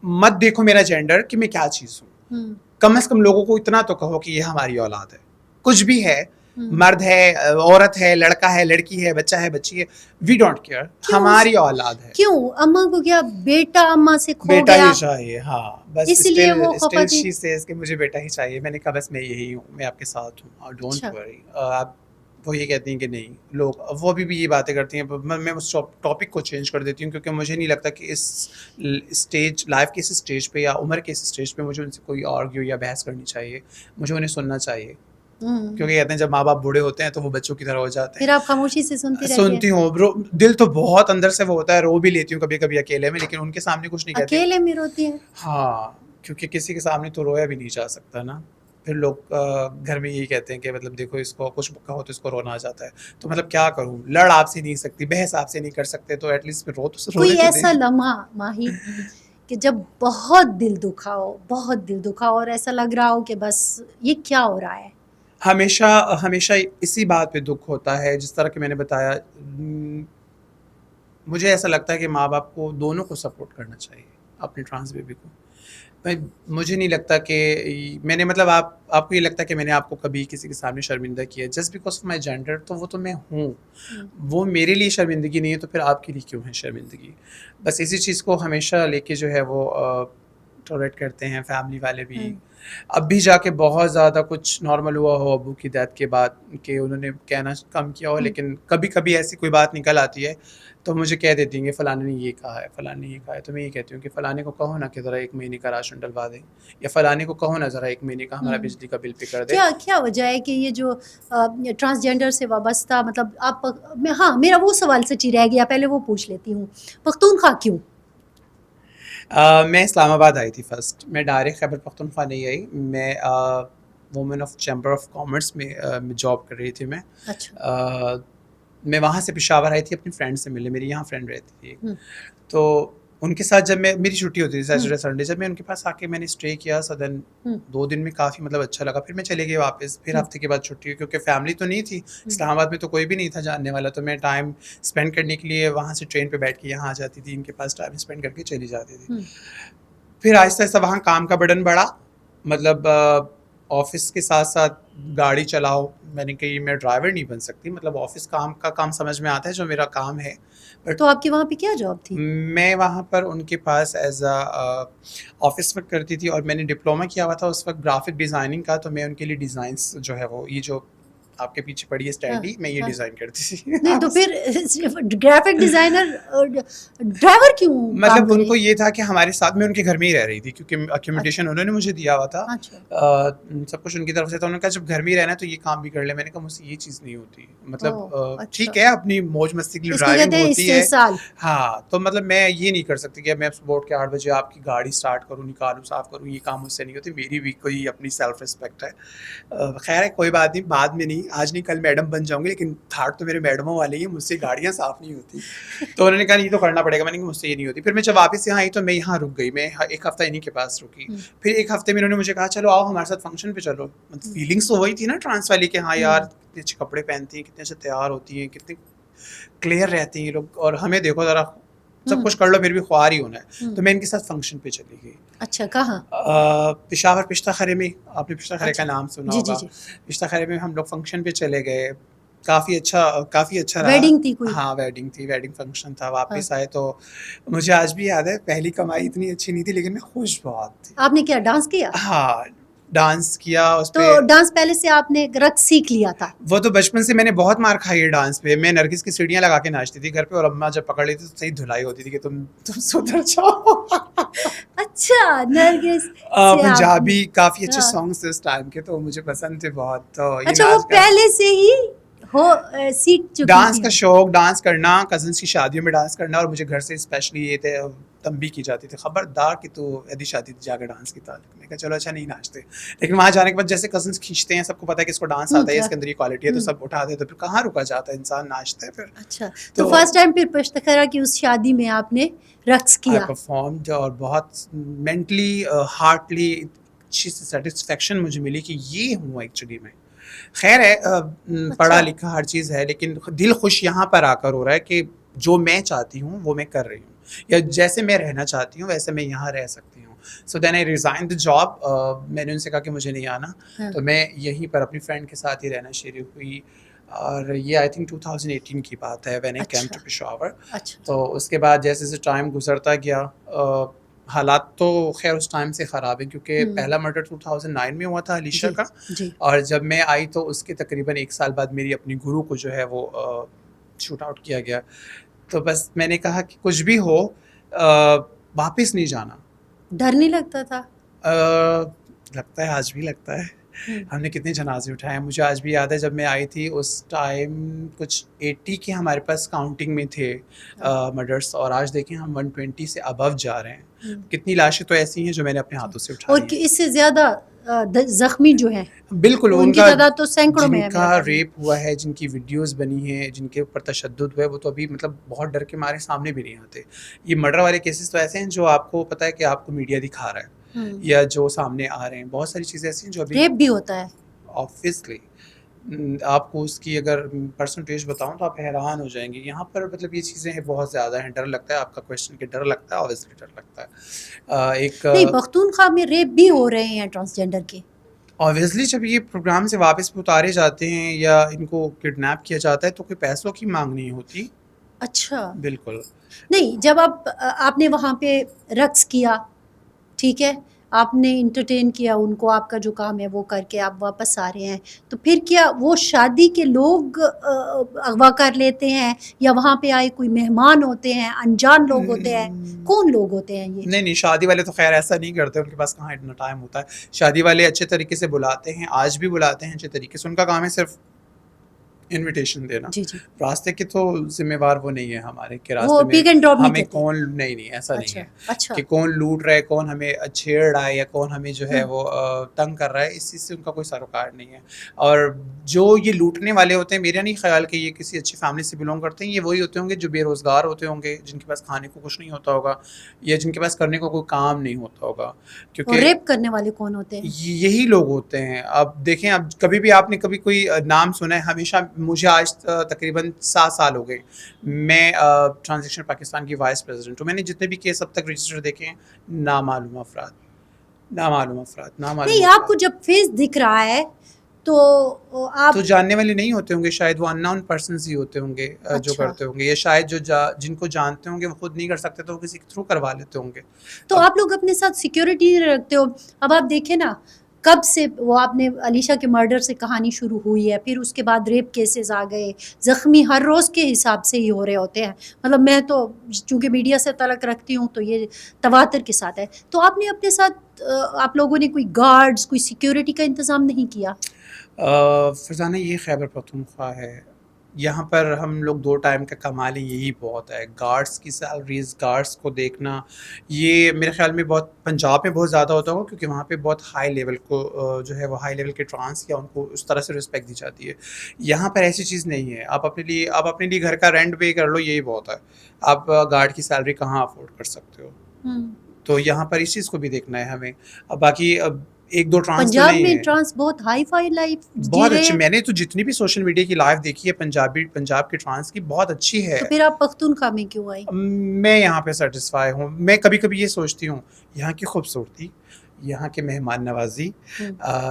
B: مت دیکھو میرا جینڈر کہ میں کیا چیز ہوں, کم از کم لوگوں کو اتنا تو کہو کہ یہ ہماری اولاد ہے. کچھ بھی ہے, مرد ہے, عورت ہے, لڑکا ہے, لڑکی ہے, بچہ ہے, بچی ہے, وی ڈونٹ کیئر, ہماری اولاد ہے.
A: کیوں اماں کو کیا بیٹا اماں سے کھو
B: بیٹا
A: گیا
B: ہی چاہیے؟ ہاں بس
A: اس لیے وہ
B: اسٹل شی سیز کہ مجھے بیٹا ہی چاہیے. میں نے کہا بس میں یہی ہوں, میں آپ کے ساتھ ہوں, ڈونٹ وری. آپ وہ یہ کہتی ہیں کہ نہیں, لوگ وہ ابھی بھی یہ باتیں کرتی ہیں. میں اس ٹاپک کو چینج کر دیتی ہوں کیونکہ مجھے نہیں لگتا کہ اس اسٹیج, لائف کے اس اسٹیج پہ یا عمر کے اس اسٹیج پہ مجھے ان سے کوئی آرگیو یا بحث کرنی چاہیے. مجھے انہیں سننا چاہیے, کیونکہ کہتے ہیں جب ماں باپ بوڑھے ہوتے ہیں تو وہ بچوں کی طرح ہو جاتے ہیں.
A: پھر آپ خاموشی سے
B: سنتی ہوں, دل تو بہت اندر سے وہ ہوتا ہے, رو بھی لیتی ہوں کبھی کبھی اکیلے میں, لیکن ان کے سامنے کچھ نہیں کہتی.
A: اکیلے میں روتی ہیں؟
B: ہاں, کیونکہ کسی کے سامنے تو رویا بھی نہیں جا سکتا نا. پھر لوگ گھر میں یہی کہتے ہیں کہ مطلب دیکھو اس کو کچھ کہو تو اس کو رونا آ جاتا ہے. تو مطلب کیا کروں, لڑ آپ سے نہیں سکتی, بحث آپ سے نہیں کر سکتے, تو ایٹ لیسٹ رو تو
A: کوئی ایسا لمحہ ماہی کہ جب بہت دل دکھا ہو, بہت دل دکھا ہو اور ایسا لگ رہا ہو کہ بس یہ کیا ہو رہا ہے؟
B: ہمیشہ اسی بات پہ دکھ ہوتا ہے, جس طرح کہ میں نے بتایا. مجھے ایسا لگتا ہے کہ ماں باپ کو دونوں کو سپورٹ کرنا چاہیے, اپنے ٹرانس بیبی کو. مجھے نہیں لگتا کہ میں نے مطلب آپ کو یہ لگتا ہے کہ میں نے آپ کو کبھی کسی کے سامنے شرمندہ کیا just because of my gender, تو وہ تو میں ہوں, وہ میرے لیے شرمندگی نہیں ہے, تو پھر آپ کے لیے کیوں ہے شرمندگی؟ بس اسی چیز کو ہمیشہ لے کے جو ہے وہ ٹالریٹ کرتے ہیں فیملی والے بھی. اب بھی جا کے بہت زیادہ کچھ نارمل ہوا ہو ابو کی ڈیتھ کے بعد کہ انہوں نے کہنا کم کیا ہو, لیکن کبھی کبھی ایسی کوئی بات نکل آتی ہے تو مجھے کہہ دیتی ہیں کہ فلانے نے یہ کہا ہے, فلانے نے یہ کہا ہے. تو میں یہ کہتی ہوں کہ فلانے کو کہو نا کہ ذرا 1 مہینے کا راشن ڈلوا دیں, یا فلانے کو کہو نا ذرا 1 مہینے کا ہمارا بجلی کا بل پے کر دیں.
A: کیا وجہ ہے کہ یہ جو ٹرانسجینڈر سے وابستہ, مطلب آپ, ہاں میرا وہ سوال سچی رہ گیا, پہلے وہ پوچھ لیتی ہوں, پختونخوا کیوں؟
B: میں اسلام آباد آئی تھی فرسٹ, میں ڈائریکٹ خیبر پختونخوا نہیں آئی. میں women of chamber of commerce میں جاب کر رہی تھی. میں وہاں سے پشاور آئی تھی اپنی فرینڈ سے ملنے, میری یہاں فرینڈ رہتی تھی. تو ان کے ساتھ جب میری چھٹی ہوتی تھی سیٹرڈے سنڈے, جب میں ان کے پاس آ کے میں نے اسٹے کیا سدن 2 دن میں کافی مطلب اچھا لگا. پھر میں چلے گئی واپس, پھر ہفتے کے بعد چھٹی ہوئی, کیونکہ فیملی تو نہیں تھی اسلام آباد میں, تو کوئی بھی نہیں تھا جاننے والا. تو میں ٹائم اسپینڈ کرنے کے لیے وہاں سے ٹرین پہ بیٹھ کے یہاں آ جاتی تھی, ان کے پاس ٹائم اسپینڈ کر کے چلی جاتی تھی. پھر آہستہ آہستہ وہاں کام کا برڈن بڑھا, مطلب آفس کے ساتھ ساتھ گاڑی چلاؤ. میں نے کہی میں ڈرائیور نہیں بن سکتی, مطلب آفس کا کام سمجھ میں آتا ہے جو میرا کام ہے.
A: تو آپ کی وہاں پہ کیا جاب تھی؟
B: میں وہاں پر ان کے پاس ایز اے آفس ورک کرتی تھی, اور میں نے ڈپلوما کیا ہوا تھا اس وقت گرافک ڈیزائننگ کا. تو میں ان کے لیے ڈیزائنس جو ہے وہ یہ جو آپ کے پیچھے پڑی ہے اسٹینڈی, میں یہ ڈیزائن کرتی تھی.
A: نہیں تو پھر گرافک ڈیزائنر ڈرائیور کیوں؟
B: مطلب ان کو یہ تھا کہ ہمارے ساتھ, میں ان کے گھر میں ہی رہ رہی تھی کیونکہ اکیوموڈیشن انہوں نے مجھے دیا ہوا تھا, سب کچھ ان کی طرف سے تھا. انہوں نے کہا جب گھر میں ہی رہنا ہے تو یہ کام بھی کر لے. میں نے کہا مجھ سے یہ چیز نہیں ہوتی, مطلب ٹھیک ہے اپنی موج مستی کے لیے ڈرائیونگ ہوتی ہے, ہاں, تو مطلب میں یہ نہیں کر سکتی کہ میں صبح اٹھ کے 8 بجے آپ کی گاڑی اسٹارٹ کروں, نکالوں, صاف کروں, یہ کام مجھ سے نہیں ہوتی. میری بھی کوئی اپنی سیلف رسپیکٹ ہے. خیر ہے, کوئی بات نہیں, بعد میں نہیں, آج نہیں کل میڈم بن جاؤں گی, لیکن تھاٹ تو میرے میڈموں والے ہی, مجھ سے گاڑیاں صاف نہیں ہوتی. تو انہوں نے کہا یہ تو کرنا پڑے گا. میں نے کہا مجھ سے یہ نہیں ہوتی. پھر میں جب واپس یہاں آئی تو میں یہاں رک گئی, میں 1 ہفتہ انہیں کے پاس رکی. پھر 1 ہفتے میں انہوں نے مجھے کہا چلو آؤ ہمارے ساتھ فنکشن پہ چلو. مطلب فیلنگس تو وہی تھی نا ٹرانس والی کہ ہاں یار کتنے اچھے کپڑے پہنتی ہیں, کتنے اچھے تیار ہوتی ہیں, کتنے کلیئر رہتی ہیں یہ لوگ, اور ہمیں دیکھو ذرا سب کچھ کر لو پھر بھی خوار ہی ہونا ہے. تو میں ان کے ساتھ فنکشن پہ چلی گئی.
A: اچھا, کہاں؟
B: پشاور پشتہ خرے میں. آپ نے پشتہ خرے کا نام سنا ہوگا. پشتہ خرے میں ہم لوگ فنکشن پہ چلے گئے, کافی اچھا رہا.
A: ویڈنگ تھی کوئی؟
B: ہاں ویڈنگ تھی, ویڈنگ فنکشن تھا. واپس آئے تو مجھے آج بھی یاد ہے, پہلی کمائی اتنی اچھی نہیں تھی لیکن میں خوش بہت تھی.
A: آپ نے کیا ڈانس کیا؟
B: ہاں ڈانس کیا اس پہ.
A: تو ڈانس پہلے سے آپ نے رقص سیکھ لیا تھا؟
B: وہ تو بچپن سے میں نے بہت مار کھائی ہے ڈانس پہ. میں نرگس کی سیڑھیاں لگا کے ناچتی تھی گھر پہ, اور اماں جب پکڑ لیتی تو صحیح دھلائی ہوتی تھی کہ تم سدھر جاؤ.
A: اچھا, نرگس
B: پنجابی کافی اچھے سانگس تھے اس ٹائم کے, تو مجھے پسند تھے بہت. تو
A: اچھا, وہ پہلے سے ہی سیکھ چکی
B: ڈانس کا شوق, ڈانس کرنا, کزنس کی شادیوں میں ڈانس کرنا, اور مجھے گھر سے اسپیشلی یہ تھے تنبیہ کی جاتی تھی خبردار کہ تو ایدی شادی جا کر ڈانس کی تعلق. میں کہا چلو اچھا نہیں ناچتے, لیکن وہاں جانے کے بعد جیسے کزنس کھینچتے ہیں, سب کو پتا ہے کہ اس کو ڈانس آتا ہے, اس کے اندر یہ کوالٹی ہے, تو سب اٹھا دیتے, پھر کہاں رکا جاتا ہے, انسان ناچتا ہے پھر.
A: اچھا, تو فرسٹ ٹائم پھر پشتخرا کی اس شادی میں آپ نے رقص کیا.
B: آئی پرفارمڈ, اور بہت مینٹلی ہارٹلی اچھی سیٹسفیکشن مجھے ملی کہ یہ ہوں ایکچولی میں. خیر ہے, پڑھا لکھا ہر چیز ہے, لیکن دل خوش یہاں پر آ کر ہو رہا ہے کہ جو میں چاہتی ہوں وہ میں کر رہی ہوں, یا جیسے میں رہنا چاہتی ہوں ویسے میں یہاں رہ سکتی ہوں. سو دین آئی ریزائن دا جاب. میں نے ان سے کہا کہ مجھے نہیں آنا, تو میں یہیں پر اپنی فرینڈ کے ساتھ ہی رہنا شروع ہوئی. اور یہ آئی تھنک 2018 کی بات ہے, when I came to Peshawar. تو اس کے بعد جیسے جیسے ٹائم گزرتا گیا, حالات تو خیر اس ٹائم سے خراب ہیں, کیونکہ پہلا مرڈر 2009 میں ہوا تھا علیشا کا, اور جب میں آئی تو اس کے تقریباً 1 سال بعد میری اپنی گرو کو جو ہے وہ شوٹ آؤٹ کیا گیا. تو بس میں نے کہا کہ کچھ بھی ہو واپس نہیں جانا.
A: ڈر نہیں لگتا تھا؟
B: لگتا ہے, آج بھی لگتا ہے. ہم نے کتنے جنازے اٹھائے ہیں, مجھے آج بھی یاد ہے جب میں آئی تھی اس ٹائم کچھ 80 کے ہمارے پاس کاؤنٹنگ میں تھے مرڈرس, اور آج دیکھیں ہم 120 سے ابو جا رہے ہیں. کتنی لاشیں تو ایسی ہیں جو میں نے اپنے ہاتھوں سے اٹھائی ہیں,
A: اور اس سے زیادہ زخمی جو ہیں
B: بالکل
A: ان کی تعداد تو سینکڑوں میں ہے.
B: جن کا ریپ ہوا ہے, جن کی ویڈیوز بنی ہیں, جن کے اوپر تشدد ہوا ہے, وہ تو ابھی مطلب بہت ڈر کے مارے سامنے بھی نہیں آتے. یہ مرڈر والے کیسز تو ایسے ہیں جو آپ کو پتہ ہے کہ آپ کو میڈیا دکھا رہا ہے, یا جو سامنے آ رہے ہیں. بہت ساری چیزیں ایسی ہیں جو ابھی
A: ریپ بھی ہوتا ہے.
B: آبویسلی آپ کو اس کی اگر پرسنٹیج بتاؤں تو آپ حیران ہو جائیں گے. یہاں پر مطلب یہ چیزیں بہت زیادہ ہیں. ڈر لگتا ہے, آپ کا کویشچن کہ ڈر لگتا ہے, آبویسلی ڈر لگتا ہے. ایک
A: نہیں, پختونخوا میں ریپ بھی ہو رہے ہیں ٹرانسجینڈر کے.
B: آبویسلی جب یہ پروگرام سے واپس اتارے جاتے ہیں یا ان کو کڈنیپ کیا جاتا ہے تو کوئی پیسوں کی مانگ نہیں ہوتی.
A: اچھا,
B: بالکل
A: نہیں, جب آپ نے وہاں پہ رقص کیا, ٹھیک ہے, آپ نے انٹرٹین کیا ان کو, آپ کا جو کام ہے وہ کر کے آپ واپس آ رہے ہیں, تو پھر کیا وہ شادی کے لوگ اغوا کر لیتے ہیں, یا وہاں پہ آئے کوئی مہمان ہوتے ہیں, انجان لوگ ہوتے ہیں, کون لوگ ہوتے ہیں یہ؟
B: نہیں, شادی والے تو خیر ایسا نہیں کرتے, ان کے پاس کہاں اتنا ٹائم ہوتا ہے. شادی والے اچھے طریقے سے بلاتے ہیں, آج بھی بلاتے ہیں اچھے طریقے سے. ان کا کام ہے صرف انویٹیشن دینا. راستے کے تو ذمہ وار وہ نہیں ہے ہمارے, کہ راستے میں ہمیں کون نہیں ایسا نہیں ہے کہ کون لوٹ رہا ہے, کون ہمیں چھیڑ رہا ہے, یا کون ہمیں جو ہے وہ تنگ کر رہا ہے. اس چیز سے ان کا کوئی سروکار نہیں ہے. اور جو یہ لوٹنے والے ہوتے ہیں, میرا نہیں خیال کہ یہ کسی اچھی فیملی سے بلونگ کرتے ہیں. یہ وہی ہوتے ہوں گے جو بے روزگار ہوتے ہوں گے, جن کے پاس کھانے کو کچھ نہیں ہوتا ہوگا, یا جن کے پاس کرنے کو کوئی کام نہیں ہوتا ہوگا. کیونکہ
A: ریپ کرنے والے کون ہوتے ہیں؟
B: یہی لوگ ہوتے ہیں. اب دیکھیں, اب کبھی بھی آپ نے کبھی کوئی نام سنا ہے؟ ہمیشہ مجھے آج تقریباً 7 سال ہو گئے, میں ٹرانزیکشن پاکستان کی وائس پریزیڈنٹ ہوں. میں نے جتنے بھی کیس اب تک رجسٹر دیکھے ہیں, نامعلوم افراد.
A: نہیں, آپ کو جب فیس دکھ رہا ہے تو آپ
B: تو جاننے والے نہیں ہوتے ہوں گے, شاید وہ ان نون پرسنز ہی ہوتے ہوں گے جو کرتے ہوں گے, یا شاید جو جن کو جانتے ہوں گے وہ خود نہیں کر سکتے تو وہ کسی کے تھرو کروا لیتے ہوں گے.
A: تو آپ لوگ اپنے ساتھ سیکیورٹی رکھتے ہو. اب آپ دیکھیں نا, کب سے وہ آپ نے علیشا کے مرڈر سے کہانی شروع ہوئی ہے, پھر اس کے بعد ریپ کیسز آ گئے, زخمی ہر روز کے حساب سے ہی ہو رہے ہوتے ہیں. مطلب میں تو چونکہ میڈیا سے تعلق رکھتی ہوں تو یہ تواتر کے ساتھ ہے. تو آپ نے اپنے ساتھ, آپ لوگوں نے کوئی گارڈز, کوئی سیکیورٹی کا انتظام نہیں کیا؟
B: فرزانہ, یہ خیبر پختونخوا ہے, یہاں پر ہم لوگ 2 ٹائم کا کما لیں یہی بہت ہے. گارڈس کی سیلریز, گارڈس کو دیکھنا, یہ میرے خیال میں بہت پنجاب میں بہت زیادہ ہوتا ہوگا, کیونکہ وہاں پہ بہت ہائی لیول کو جو ہے وہ ہائی لیول کے ٹرانس یا ان کو اس طرح سے رسپیکٹ دی جاتی ہے. یہاں پر ایسی چیز نہیں ہے. آپ اپنے لیے گھر کا رینٹ پے کر لو, یہی بہت ہے. آپ گارڈ کی سیلری کہاں افورڈ کر سکتے ہو؟ تو یہاں پر اس چیز کو بھی دیکھنا ہے ہمیں. اب باقی 1-2 ٹرانس تو
A: پنجاب
B: نہیں
A: میں
B: ہے.
A: ٹرانس بہت ہائی فائی لائف
B: بہت اچھی, میں نے تو جتنی بھی سوشل میڈیا کی لائف دیکھی ہے پنجاب کی ٹرانس کی, بہت اچھی ہے.
A: تو پھر آپ پختونخوا میں کیوں آئی؟
B: میں یہاں پہ سیٹسفائی ہوں. میں کبھی کبھی یہ سوچتی ہوں, یہاں کی خوبصورتی, یہاں کے مہمان نوازی,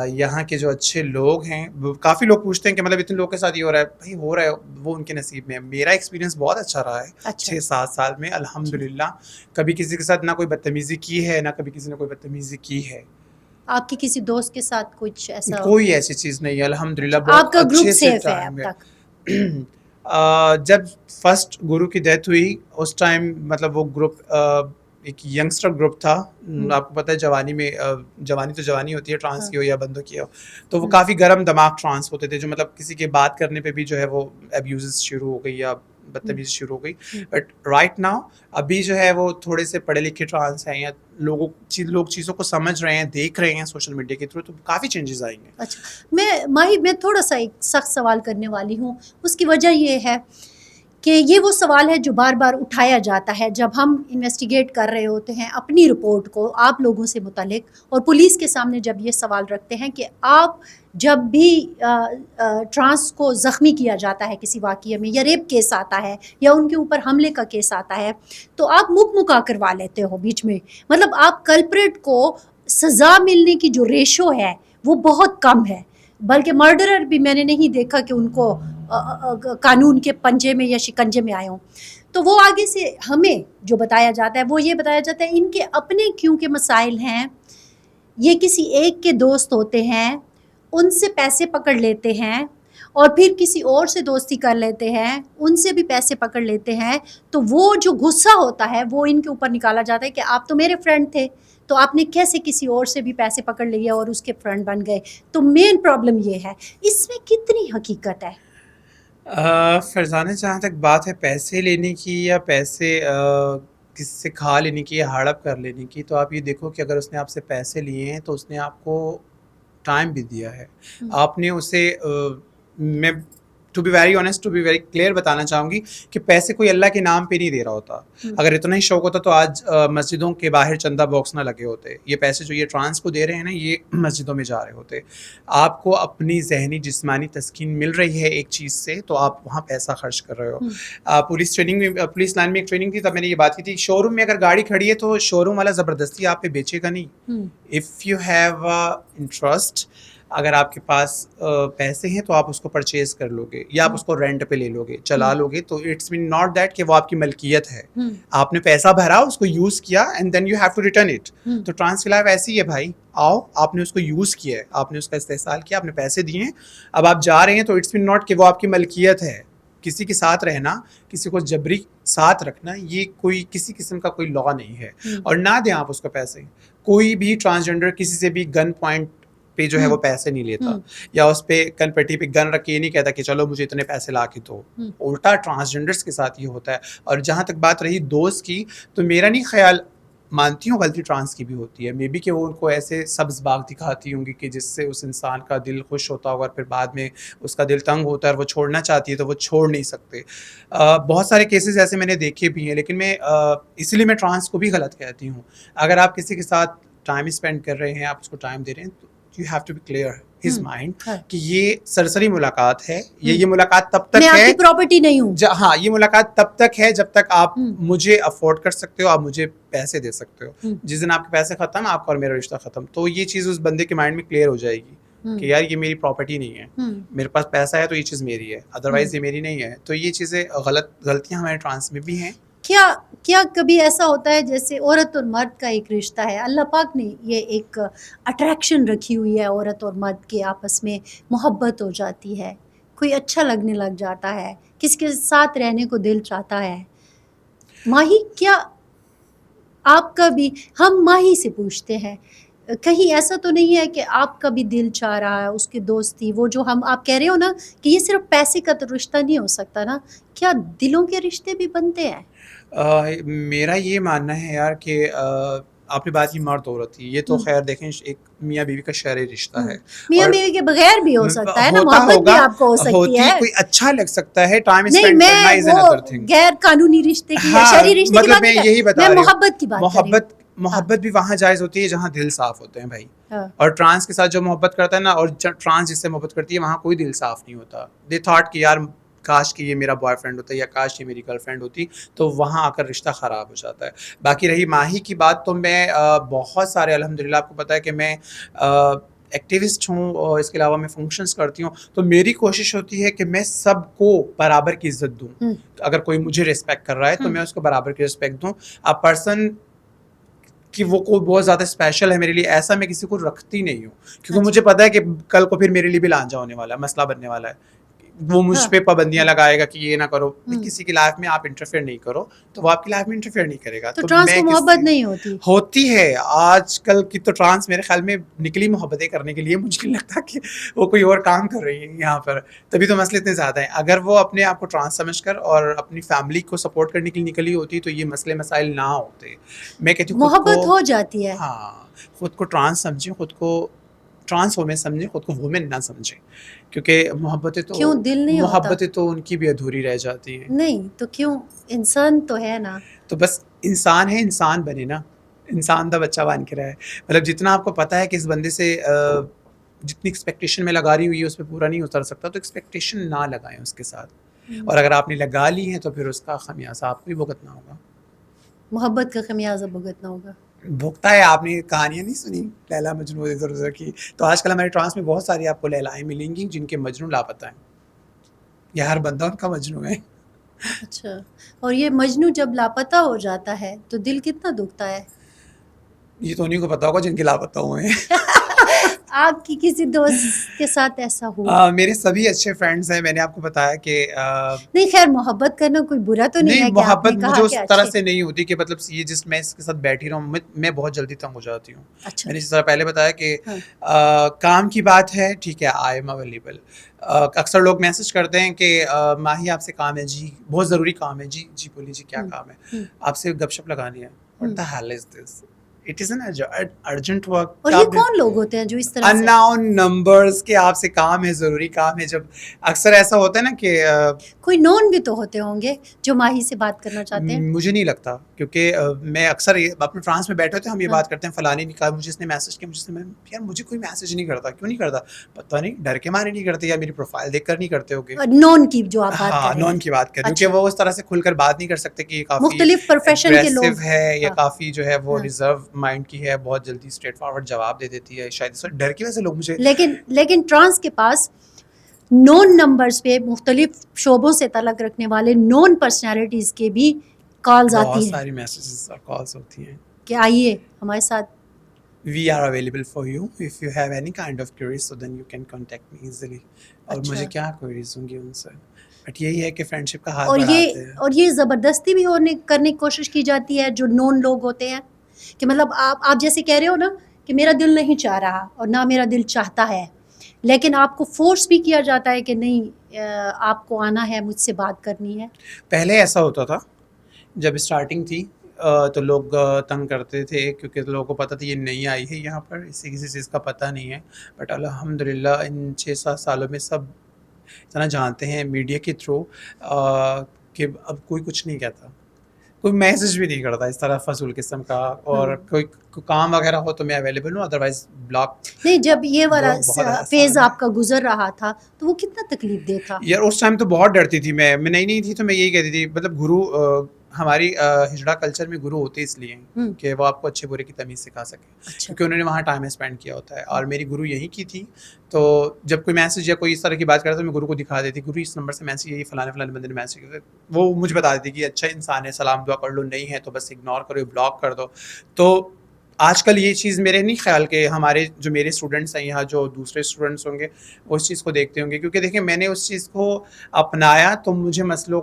B: یہاں کے جو اچھے لوگ ہیں. کافی لوگ پوچھتے ہیں کہ مطلب اتنے لوگ کے ساتھ یہ ہو رہا ہے. بھائی ہو رہا ہے, وہ ان کے نصیب میں. میرا ایکسپیرینس بہت اچھا رہا ہے 6-7 سال میں, الحمدللہ. کبھی کسی کے ساتھ نہ کوئی بدتمیزی کی ہے, نہ کبھی کسی نے کوئی بدتمیزی کی ہے.
A: آپ کی کسی دوست کے ساتھ کچھ ایسا؟
B: کوئی ایسی چیز نہیں ہے الحمدللہ.
A: آپ کا گروپ سیف ہے اب تک؟
B: جب فرسٹ گرو کی ڈیتھ ہوئی اس ٹائم مطلب وہ گروپ ایک ینگسٹر گروپ تھا. آپ کو پتہ ہے جوانی تو جوانی ہوتی ہے, ٹرانس کی ہو یا بندوں کی ہو, تو وہ کافی گرم دماغ ٹرانس ہوتے تھے, جو مطلب کسی کے بات کرنے پہ بھی جو ہے وہ ابیوزز شروع ہو گئی, یا بدتمیزی شروع ہو گئی. بٹ رائٹ ناؤ ابھی جو ہے وہ تھوڑے سے پڑھے لکھے ٹرانس ہیں یا لوگ چیزوں کو سمجھ رہے ہیں, دیکھ رہے ہیں سوشل میڈیا کے تھرو, تو کافی چینجز آئیں گے.
A: اچھا میں تھوڑا سا ایک سخت سوال کرنے والی ہوں. اس کی وجہ یہ ہے کہ یہ وہ سوال ہے جو بار بار اٹھایا جاتا ہے جب ہم انویسٹیگیٹ کر رہے ہوتے ہیں اپنی رپورٹ کو آپ لوگوں سے متعلق, اور پولیس کے سامنے جب یہ سوال رکھتے ہیں کہ آپ جب بھی ٹرانس کو زخمی کیا جاتا ہے کسی واقعے میں, یا ریپ کیس آتا ہے یا ان کے اوپر حملے کا کیس آتا ہے, تو آپ مکا کروا لیتے ہو بیچ میں. مطلب آپ کلپریٹ کو سزا ملنے کی جو ریشو ہے وہ بہت کم ہے, بلکہ مرڈرر بھی میں نے نہیں دیکھا کہ ان کو قانون کے پنجے میں یا شکنجے میں آئے ہوں. تو وہ آگے سے ہمیں جو بتایا جاتا ہے وہ یہ بتایا جاتا ہے ان کے اپنے کیونکہ مسائل ہیں, یہ کسی ایک کے دوست ہوتے ہیں, ان سے پیسے پکڑ لیتے ہیں اور پھر کسی اور سے دوستی کر لیتے ہیں, ان سے بھی پیسے پکڑ لیتے ہیں. تو وہ جو غصہ ہوتا ہے وہ ان کے اوپر نکالا جاتا ہے کہ آپ تو میرے فرینڈ تھے, تو آپ نے کیسے کسی اور سے بھی پیسے پکڑ لیے اور اس کے فرینڈ بن گئے. تو مین پرابلم یہ ہے, اس میں کتنی حقیقت ہے؟
B: فرزانہ جہاں تک بات ہے پیسے لینے کی یا پیسے کس سے کھا لینے کی یا ہڑپ کر لینے کی, تو آپ یہ دیکھو کہ اگر اس نے آپ سے پیسے لیے ہیں تو اس نے آپ کو ٹائم بھی دیا ہے. آپ نے اسے میں to be very honest, to be very clear بتانا چاہوں گی کہ پیسے کوئی اللہ کے نام پہ نہیں دے رہا ہوتا. اگر اتنا ہی شوق ہوتا تو آج مسجدوں کے باہر چندہ باکس نہ لگے ہوتے. یہ پیسے جو یہ ٹرانس کو دے رہے ہیں نا, یہ مسجدوں میں جا رہے ہوتے. آپ کو اپنی ذہنی جسمانی تسکین مل رہی ہے ایک چیز سے, تو آپ وہاں پیسہ خرچ کر رہے ہو. پولیس ٹریننگ میں, پولیس لائن میں ایک ٹریننگ تھی, تب میں نے یہ بات کی تھی, شو روم میں اگر گاڑی کھڑی ہے تو شو روم والا زبردستی آپ پہ بیچے گا نہیں. اف یو ہیو انٹرسٹ, اگر آپ کے پاس پیسے ہیں تو آپ اس کو پرچیز کر لو گے یا آپ اس کو رینٹ پہ لے لو گے, چلا لو گے, تو اٹس مین ناٹ دیٹ کہ وہ آپ کی ملکیت ہے. آپ نے پیسہ بھرا, اس کو یوز کیا, and then you have to return it. تو ٹرانس کی لائف ایسی ہے بھائی, آؤ آپ نے اس کو یوز کیا ہے, آپ نے اس کا استحصال کیا, آپ نے پیسے دیے ہیں, اب آپ جا رہے ہیں, تو اٹس مین ناٹ کہ وہ آپ کی ملکیت ہے. کسی کے ساتھ رہنا, کسی کو جبری ساتھ رکھنا, یہ کوئی کسی قسم کا کوئی لا نہیں ہے. اور نہ دیں آپ اس کو پیسے. کوئی بھی ٹرانسجینڈر کسی سے بھی گن پوائنٹ پہ جو ہے وہ پیسے نہیں لیتا, یا اس پہ کن پٹی پہ گن رکھ کے یہ نہیں کہتا کہ چلو مجھے اتنے پیسے لا کے دو. الٹا ٹرانسجینڈرس کے ساتھ یہ ہوتا ہے. اور جہاں تک بات رہی دوست کی, تو میرا نہیں خیال, مانتی ہوں غلطی ٹرانس کی بھی ہوتی ہے, مے بی کہ وہ ان کو ایسے سبز باغ دکھاتی ہوں گی کہ جس سے اس انسان کا دل خوش ہوتا ہوگا, اور پھر بعد میں اس کا دل تنگ ہوتا ہے اور وہ چھوڑنا چاہتی ہے تو وہ چھوڑ نہیں سکتے. بہت سارے کیسز ایسے میں نے دیکھے بھی ہیں, لیکن میں اسی لیے میں ٹرانس کو بھی غلط کہتی ہوں. اگر آپ کسی کے ساتھ ٹائم اسپینڈ کر رہے ہیں, آپ اس کو ٹائم دے رہے ہیں, تو you have to be clear his mind کہ یہ سرسری ملاقات ہے, یہ ملاقات تب تک ہے,
A: میں آپ کی پراپرٹی نہیں ہوں.
B: ہاں, یہ ملاقات تب تک ہے جب تک آپ مجھے افورڈ کر سکتے ہو, آپ مجھے پیسے دے سکتے ہو. جس دن آپ کے پیسے ختم, آپ کا اور میرا رشتہ ختم. تو یہ چیز اس بندے کے مائنڈ میں کلیئر ہو جائے گی کہ یار یہ میری پراپرٹی نہیں ہے, میرے پاس پیسہ ہے تو یہ چیز میری ہے, ادروائز یہ میری نہیں ہے. تو یہ چیزیں غلطیاں ہمارے ٹرانس میں بھی ہیں.
A: کیا کبھی ایسا ہوتا ہے جیسے عورت اور مرد کا ایک رشتہ ہے, اللہ پاک نے یہ ایک اٹریکشن رکھی ہوئی ہے, عورت اور مرد کے آپس میں محبت ہو جاتی ہے, کوئی اچھا لگنے لگ جاتا ہے, کس کے ساتھ رہنے کو دل چاہتا ہے. ماہی, کیا آپ کا بھی, ہم ماہی سے پوچھتے ہیں, کہیں ایسا تو نہیں ہے کہ آپ کا بھی دل چاہ رہا ہے اس کی دوستی, وہ جو آپ کہہ رہے ہو نا کہ یہ صرف پیسے کا تو رشتہ نہیں ہو سکتا نا, کیا دلوں کے رشتے بھی بنتے ہیں؟
B: میرا یہ ماننا ہے یار کہ آپ نے بات کی مرد عورت کی, یہ تو خیر دیکھیں ایک میاں بیوی کا شرعی رشتہ ہے.
A: میاں بیوی کے بغیر بھی ہو سکتا ہے نا, محبت بھی آپ کو ہو سکتی ہے,
B: کوئی اچھا لگ سکتا ہے, ٹائم اسپینڈ کرنا از انادر تھنگ.
A: غیر قانونی رشتے کی یا شرعی رشتے کی بات نہیں,
B: یہی بتا رہی ہوں,
A: محبت کی بات.
B: محبت بھی وہاں جائز ہوتی ہے جہاں دل صاف ہوتے ہیں بھائی. اور ٹرانس کے ساتھ جو محبت کرتا ہے نا, اور ٹرانس جس سے محبت کرتی ہے, وہاں کوئی دل صاف نہیں ہوتا. دے تھاٹ کہ یار کاش کہ یہ میرا بوائے فرینڈ ہوتا ہے یا کاش یہ میری گرل فرینڈ ہوتی, تو وہاں آ کر رشتہ خراب ہو جاتا ہے. باقی رہی ماہی کی بات, تو میں بہت سارے الحمدللہ, آپ کو پتہ ہے کہ میں ایکٹیوسٹ ہوں, اور اس کے علاوہ میں فنکشنز کرتی ہوں, تو میری کوشش ہوتی ہے کہ میں سب کو برابر کی عزت دوں. اگر کوئی مجھے رسپیکٹ کر رہا ہے تو میں اس کو برابر کی رسپیکٹ دوں. اب پرسن کہ وہ کوئی بہت زیادہ اسپیشل ہے میرے لیے, ایسا میں کسی کو رکھتی نہیں ہوں, کیونکہ مجھے پتا ہے کہ کل کو پھر میرے لیے بھی لانجا ہونے والا ہے, مسئلہ بننے والا ہے. وہ مجھ
A: ہاں
B: پہ پابندیاں لگائے گا کہ یہ نہ کرو. کسی کی لائف میں آپ انٹرفیئر نہیں کرو تو وہ آپ کی لائف میں انٹرفیئر نہیں کرے گا.
A: تو ٹرانس کو محبت نہیں ہوتی.
B: ہوتی ہے. آج کل کی تو ٹرانس میرے خیال میں نکلی محبتیں کرنے کے لیے. مجھے نہیں لگتا کہ وہ کوئی اور کام کر رہی ہے یہاں پر, تبھی تو مسئلے اتنے زیادہ ہیں. اگر وہ اپنے آپ کو ٹرانس سمجھ کر اور اپنی فیملی کو سپورٹ کرنے کے لیے نکلی ہوتی تو یہ مسئلے مسائل نہ ہوتے. میں کہتی ہوں
A: محبت ہو جاتی ہے.
B: ہاں, خود کو ٹرانس سمجھیں, خود کو ٹرانس وومن سمجھیں, خود کو وومن نہ سمجھیں, کیونکہ محبتیں تو
A: کیوں دل نہیں ہوتا؟
B: محبتیں تو ان کی بھی ادھوری رہ جاتی ہیں.
A: نہیں تو کیوں, انسان تو ہے نا.
B: تو بس انسان ہے, انسان بنے نا, انسان دا بچہ بن کے رہے. مطلب جتنا آپ کو پتہ ہے کہ اس بندے سے جتنی ایکسپیکٹیشن میں لگا رہی ہوئی ہے اس پہ پورا نہیں اتر سکتا, تو ایکسپیکٹیشن نہ لگائیں اس کے ساتھ. اور اگر آپ نے لگا لی ہے تو پھر اس کا خمیازہ آپ کو بھی بھگتنا ہوگا.
A: محبت کا خمیازہ بھگتنا ہوگا.
B: بھگتا ہے. آپ نے کہانیاں نہیں سنی لیلا مجنوں ادھر ادھر کی؟ تو آج کل ہمارے ٹرانس میں بہت ساری آپ کو لیلائیں ملیں گی جن کے مجنوں لاپتہ ہیں, یا ہر بندہ ان کا مجنوں ہے.
A: اچھا, اور یہ مجنوں جب لاپتہ ہو جاتا ہے تو دل کتنا دکھتا ہے؟
B: یہ تو انہیں کو پتا ہوگا جن کے لاپتہ ہوئے ہیں.
A: آپ کی کسی دوست کے ساتھ ایسا ہوا؟
B: میرے سبھی اچھے فرینڈس ہیں. میں نے آپ کو بتایا کہ
A: نہیں خیر, محبت کرنا کوئی برا تو نہیں ہے کہ آپ نے
B: محبت
A: کہا
B: مجھے اس
A: کہ
B: طرح
A: اچھے.
B: سے نہیں ہوتی کہ مطلب یہ جس میں اس کے ساتھ بیٹھی رہوں میں بہت جلدی تنگ ہو جاتی ہوں.
A: اچھا
B: میں نے جس طرح پہلے بتایا کہ کام کی بات ہے, ٹھیک ہے, آئی ایم اویلیبل. اکثر لوگ میسج کرتے ہیں کہ ماہی آپ سے کام ہے جی, بہت ضروری کام ہے جی. جی بولیے جی, کیا کام ہے؟ آپ سے گپ شپ لگانی ہے. What the hell is this? It is an urgent work.
A: اور یہ کون لوگ ہوتے ہیں جو اس طرح سے
B: unknown numbers کے آپ سے کام ہے, ضروری کام ہے. جب اکثر ایسا ہوتا ہے نا کہ
A: کوئی نون بھی تو ہوتے ہوں گے جو ماہی سے بات کرنا چاہتے ہیں.
B: مجھے نہیں لگتا, کیونکہ میں اکثر اپنے فرانس میں بیٹھے ہوتے ہیں, ہم یہ بات کرتے ہیں فلانے نے کہا مجھے, اس نے میسج کیا مجھے, یار مجھے کوئی میسج نہیں کرتا. کیوں نہیں کرتا پتہ نہیں, ڈر کے مارے نہیں کرتے, یا میری پروفائل دیکھ کر نہیں کرتے ہوگے.
A: نون کی جو آپ بات کر
B: ہاں,
A: رہے ہیں.
B: نون کی بات کر رہے ہیں, کیونکہ وہ اس طرح سے کھل کر بات نہیں کر سکتے کہ کافی
A: مختلف پروفیشن کے لوگ
B: ہے, یا کافی جو ہے وہ ریزرو مائنڈ کی ہے, بہت جلدی اسٹریٹ فارورڈ جواب دے دیتی ہے. شاید اس ڈر کی وجہ سے لوگ مجھے.
A: لیکن ٹرانس کے پاس نون نمبرز پہ مختلف شعبوں سے تعلق رکھنے والے نون پرسنالٹیز کے بھی کالز آتی ہیں,
B: بہت ساری میسیجز اور کالز ہوتی ہیں
A: کہ آئیے ہمارے ساتھ.
B: We are available for you. If you have any kind of queries, so then you can contact me easily. اور مجھے کیا queries ہوں گی ان سے, بٹ یہی ہے کہ فرینڈشپ کا ہاتھ بڑھاتے ہیں.
A: اور یہ زبردستی بھی کرنے کی کوشش کی جاتی ہے جو نون لوگ ہوتے ہیں, کہ مطلب آپ جیسے کہہ رہے ہو نا کہ میرا دل نہیں چاہ رہا اور نہ میرا دل چاہتا ہے, لیکن آپ کو فورس بھی کیا جاتا ہے کہ نہیں آپ کو آنا ہے, مجھ سے بات کرنی ہے.
B: پہلے ایسا ہوتا تھا جب اسٹارٹنگ تھی تو لوگ تنگ کرتے تھے, کیونکہ لوگوں کو پتہ تھا یہ نہیں آئی ہے یہاں پر, اسے کسی چیز کا پتہ نہیں ہے. بٹ الحمدللہ ان 6-7 سالوں میں سب اتنا جانتے ہیں میڈیا کے تھرو کہ اب کوئی کچھ نہیں کہتا, کوئی میسج بھی نہیں کرتا اس طرح فضول قسم کا. اور کوئی کام وغیرہ ہو تو میں اویلیبل ہوں, ادروائز بلاک.
A: نہیں, جب یہ والا فیز آپ کا گزر رہا تھا تو وہ کتنا تکلیف دہ تھا
B: یار. اس ٹائم تو بہت ڈرتی تھی میں نئی تھی تو میں یہی کہتی تھی, مطلب گرو ہماری ہجڑا کلچر میں گرو ہوتے اس لیے کہ وہ آپ کو اچھے برے کی تمیز سکھا سکے, کیونکہ انہوں نے وہاں ٹائم اسپینڈ کیا ہوتا ہے. اور میری گرو یہیں کی تھی, تو جب کوئی میسج یا کوئی اس طرح کی بات کرتا تو میں گرو کو دکھا دیتی, گرو اس نمبر سے میسج, یہی فلانے بندے نے میسج کیا. وہ مجھے بتا دیتی کہ اچھا انسان ہے, سلام دعا کر لو, نہیں ہے تو بس اگنور کرو, بلاک کر دو. تو آج کل یہ چیز میرے نہیں خیال کہ ہمارے جو میرے اسٹوڈنٹس ہیں یہاں, جو دوسرے اسٹوڈنٹس ہوں گے وہ اس چیز کو دیکھتے ہوں گے, کیونکہ دیکھیں میں نے اس چیز کو اپنایا تو مجھے مسئلوں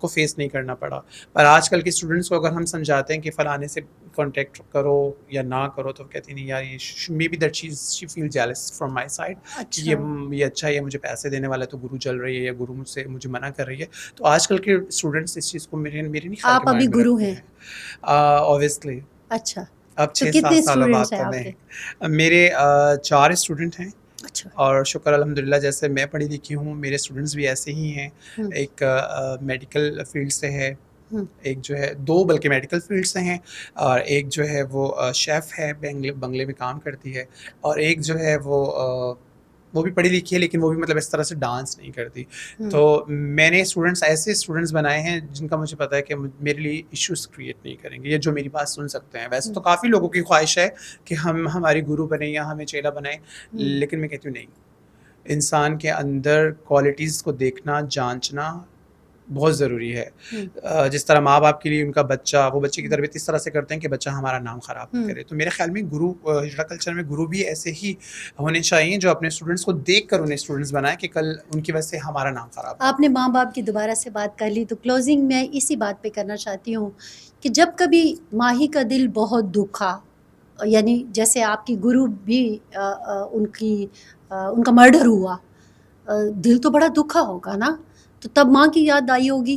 B: کو فیس نہیں کرنا پڑا. پر آج کل کے اسٹوڈنٹس کو اگر ہم سمجھاتے ہیں کہ فلانے سے کانٹیکٹ کرو یا نہ کرو, تو کہتی نہیں یار یہ may be that she feel jealous from my side, یہ اچھا ہے, یہ مجھے پیسے دینے والا ہے تو گرو چل رہی ہے, یا گرو مجھے منع کر رہی ہے. تو آج کل کے اسٹوڈنٹس اس چیز کو میرے نہیں خیال.
A: آپ ابھی گرو ہیں
B: اوبویسلی.
A: اچھا,
B: اب 6-7 سالوں بعد تو میں, میرے 4 اسٹوڈنٹ ہیں.
A: اچھا,
B: اور شکر الحمدللہ, جیسے میں پڑھی لکھی ہوں میرے اسٹوڈنٹس بھی ایسے ہی ہیں. ایک میڈیکل فیلڈ سے ہے, ایک جو ہے 2 بلکہ میڈیکل فیلڈ سے ہیں, اور ایک جو ہے وہ شیف ہے, بنگلے میں کام کرتی ہے, اور ایک جو ہے وہ بھی پڑھی لکھی ہے لیکن وہ بھی مطلب اس طرح سے ڈانس نہیں کرتی. تو میں نے ایسے اسٹوڈنٹس بنائے ہیں جن کا مجھے پتا ہے کہ میرے لیے ایشوز کریٹ نہیں کریں گے, یا جو میری بات سن سکتے ہیں. ویسے تو کافی لوگوں کی خواہش ہے کہ ہم ہماری گرو بنیں یا ہمیں چیلا بنائیں, لیکن میں کہتی ہوں نہیں, انسان کے اندر کوالٹیز کو دیکھنا, جانچنا بہت ضروری ہے.
A: ہوں،
B: جس طرح ماں باپ کے لیے ان کا بچہ وہ بچے کی تربیت اس طرح سے کرتے ہیں کہ بچہ ہمارا نام خراب نہ
A: ہوں.
B: کرے. تو میرے خیال میں گرو ہجرا کلچر میں گرو بھی ایسے ہی ہونے چاہیے جو اپنے اسٹوڈنٹس کو دیکھ کر انہیں اسٹوڈنٹس بنائے کہ کل ان کی وجہ سے ہمارا نام خراب ہو.
A: آپ نے ماں باپ کی دوبارہ سے بات کر لی تو کلوزنگ میں اسی بات پہ کرنا چاہتی ہوں کہ جب کبھی ماہی کا دل بہت دکھا، یعنی جیسے آپ کی گرو بھی ان کا مرڈر ہوا، دل تو بڑا دکھا ہوگا نا، تو تب ماں کی یاد آئی ہوگی.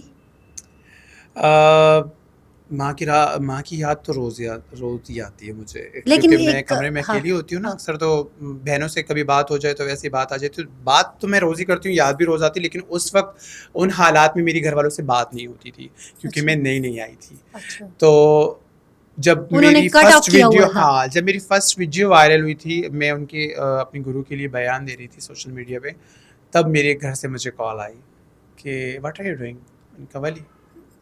B: ماں کی یاد تو روز ہی آتی ہے مجھے،
A: لیکن
B: کیونکہ میں
A: ایک
B: کمرے میں
A: ہاں
B: اکیلی ہوتی ہوں نا
A: ہاں
B: اکثر. تو بہنوں سے کبھی بات ہو جائے تو ویسی بات آ جاتی ہے. بات تو میں روز ہی کرتی ہوں، یاد بھی روز آتی ہے، لیکن اس وقت ان حالات میں میری گھر والوں سے بات نہیں ہوتی تھی کیونکہ
A: اچھا
B: میں نئی آئی تھی.
A: اچھا
B: تو جب
A: انہوں نے
B: میری
A: کٹ آف
B: فرسٹ
A: کیا
B: ویڈیو
A: ہوا تھا.
B: جب میری فرسٹ ویڈیو وائرل ہوئی تھی، میں ان کے اپنی گرو کے لیے بیان دے رہی تھی سوشل میڈیا پہ، تب میرے گھر سے مجھے کال آئی کہ واٹ آر یو ڈوئنگ. ان کا ولی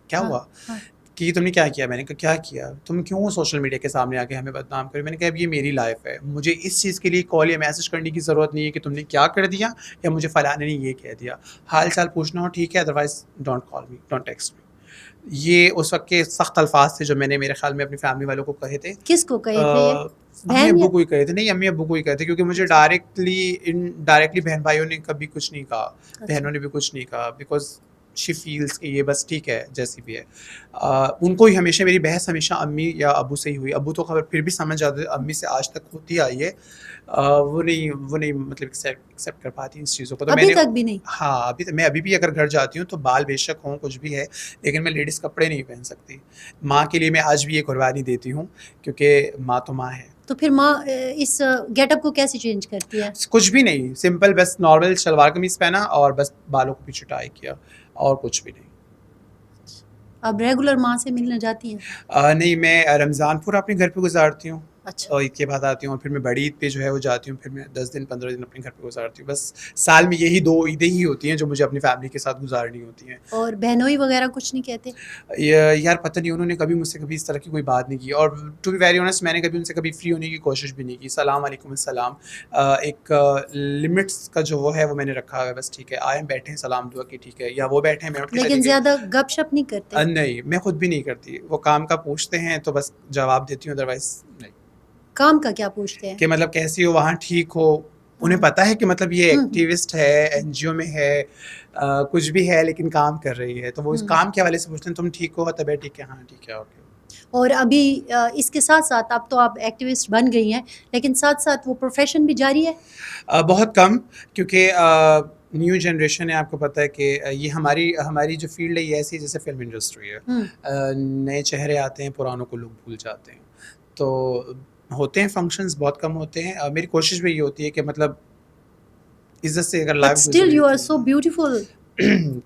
B: کیا
A: ہاں
B: ہوا
A: ہاں
B: کہ تم نے کیا کیا. میں نے کہا کیا کیا، تم کیوں سوشل میڈیا کے سامنے آ کے ہمیں بدنام کرے. میں نے کہا اب یہ میری لائف ہے، مجھے اس چیز کے لیے کال یا میسج کرنے کی ضرورت نہیں ہے کہ تم نے کیا کر دیا یا مجھے فلانے نے یہ کہہ دیا. حال چال پوچھنا ہو ٹھیک ہے، otherwise don't call me, don't text me. یہ اس وقت کے سخت الفاظ تھے جو میں نے میرے خیال میں اپنی فیملی والوں کو کہے تھے.
A: کس کو کہے تھے یہ؟
B: امی
A: بہن یا
B: ابو کو ہی کہے تھے. نہیں، امی ابو کو ہی کہے تھے کیونکہ مجھے
A: اچھا
B: ڈائریکٹلی بہن بھائیوں نے کبھی کچھ نہیں کہا،
A: اچھا
B: بہنوں نے بھی کچھ نہیں کہا، بیکاز شی فیلس کہ یہ بس ٹھیک ہے جیسی بھی ہے. ان کو ہی ہمیشہ میری بحث ہمیشہ امی یا ابو سے ہی ہوئی. ابو تو خبر پھر بھی سمجھ جاتے، امی سے آج تک ہوتی آئی ہے. وہ نہیں مطلب ایکسیپٹ کر پاتی اس چیزوں کو. تو میں
A: ابھی
B: نے
A: تک بھی نہیں.
B: ہاں میں ابھی بھی اگر گھر جاتی ہوں تو بال بے شک ہوں کچھ بھی ہے، لیکن میں لیڈیز کپڑے نہیں پہن سکتی. ماں کے لیے میں آج بھی یہ قربانی دیتی ہوں کیونکہ ماں تو ماں ہے.
A: تو پھر ماں اس گیٹ اپ کو کیسے چینج کرتی ہے؟
B: کچھ بھی نہیں، سمپل بس نارمل شلوار قمیص پہنا اور بس بالوں کو پیچھے ٹائی کیا اور کچھ بھی نہیں.
A: اب ریگولر ماں سے ملنے جاتی ہیں؟
B: نہیں، میں رمضان پورا اپنے گھر پہ گزارتی ہوں
A: اچھا
B: اور عید کے بعد آتی ہوں، اور پھر میں بڑی عید پہ جو ہے وہ جاتی ہوں. پھر میں 10 دن 15 دن اپنے گھر پہ گزارتی ہوں. بس سال میں یہی 2 عیدیں ہی ہوتی ہیں جو مجھے اپنی فیملی کے ساتھ گزارنی ہوتی ہیں.
A: اور بہنوئی وغیرہ کچھ نہیں کہتے؟
B: یار پتہ نہیں، انہوں نے کبھی مجھ سے کبھی اس طرح کی کوئی بات نہیں کی. اور ٹو بی ویری آنیسٹ میں نے کبھی ان سے کبھی فری ہونے کی کوشش بھی نہیں کی. السلام علیکم السلام، ایک لمٹس کا جو وہ ہے وہ میں نے رکھا ہے. بس ٹھیک ہے، آئے بیٹھے سلام دعا کی ٹھیک ہے، یا وہ بیٹھے میں اٹھ کے
A: لیکن
B: چلے گئے.
A: زیادہ گپ شپ نہیں کرتے؟
B: نہیں، میں خود بھی نہیں کرتی. وہ کام کا پوچھتے ہیں تو بس جواب دیتی ہوں، ادروائز نہیں.
A: کام کا کیا پوچھتے ہیں؟
B: کہ مطلب کیسی ہو، وہاں ٹھیک ہو. انہیں
A: ہاں
B: پتہ ہے کہ مطلب یہ
A: ہوں
B: ایکٹیوسٹ ہے، این جی او میں ہے، کچھ بھی ہے لیکن کام کر رہی ہے. تو وہ اس
A: ہوں
B: کام کے حوالے سے پوچھتے ہیں تم ٹھیک ہو، طبیعت ٹھیک ہے، ہاں ٹھیک ہے، اوکے.
A: اور ابھی اس کے ساتھ ساتھ اب تو آپ ایکٹیوسٹ بن گئی ہیں، لیکن ساتھ ساتھ وہ پروفیشن بھی جاری ہے؟
B: بہت کم، کیونکہ نیو جنریشن ہے. آپ کو پتہ ہے کہ یہ ہماری جو فیلڈ ہے یہ ایسی ہے جیسے فلم انڈسٹری ہے.
A: ہوں
B: نئے چہرے آتے ہیں، پرانوں کو لوگ بھول جاتے ہیں. تو ہوتے ہیں فنکشنز بہت کم ہوتے ہیں. میری کوشش بھی یہ ہوتی ہے کہ مطلب عزت سے اگر
A: بٹ
B: لائف
A: اسٹل
B: گزرے
A: یو آر سو بیوٹیفل.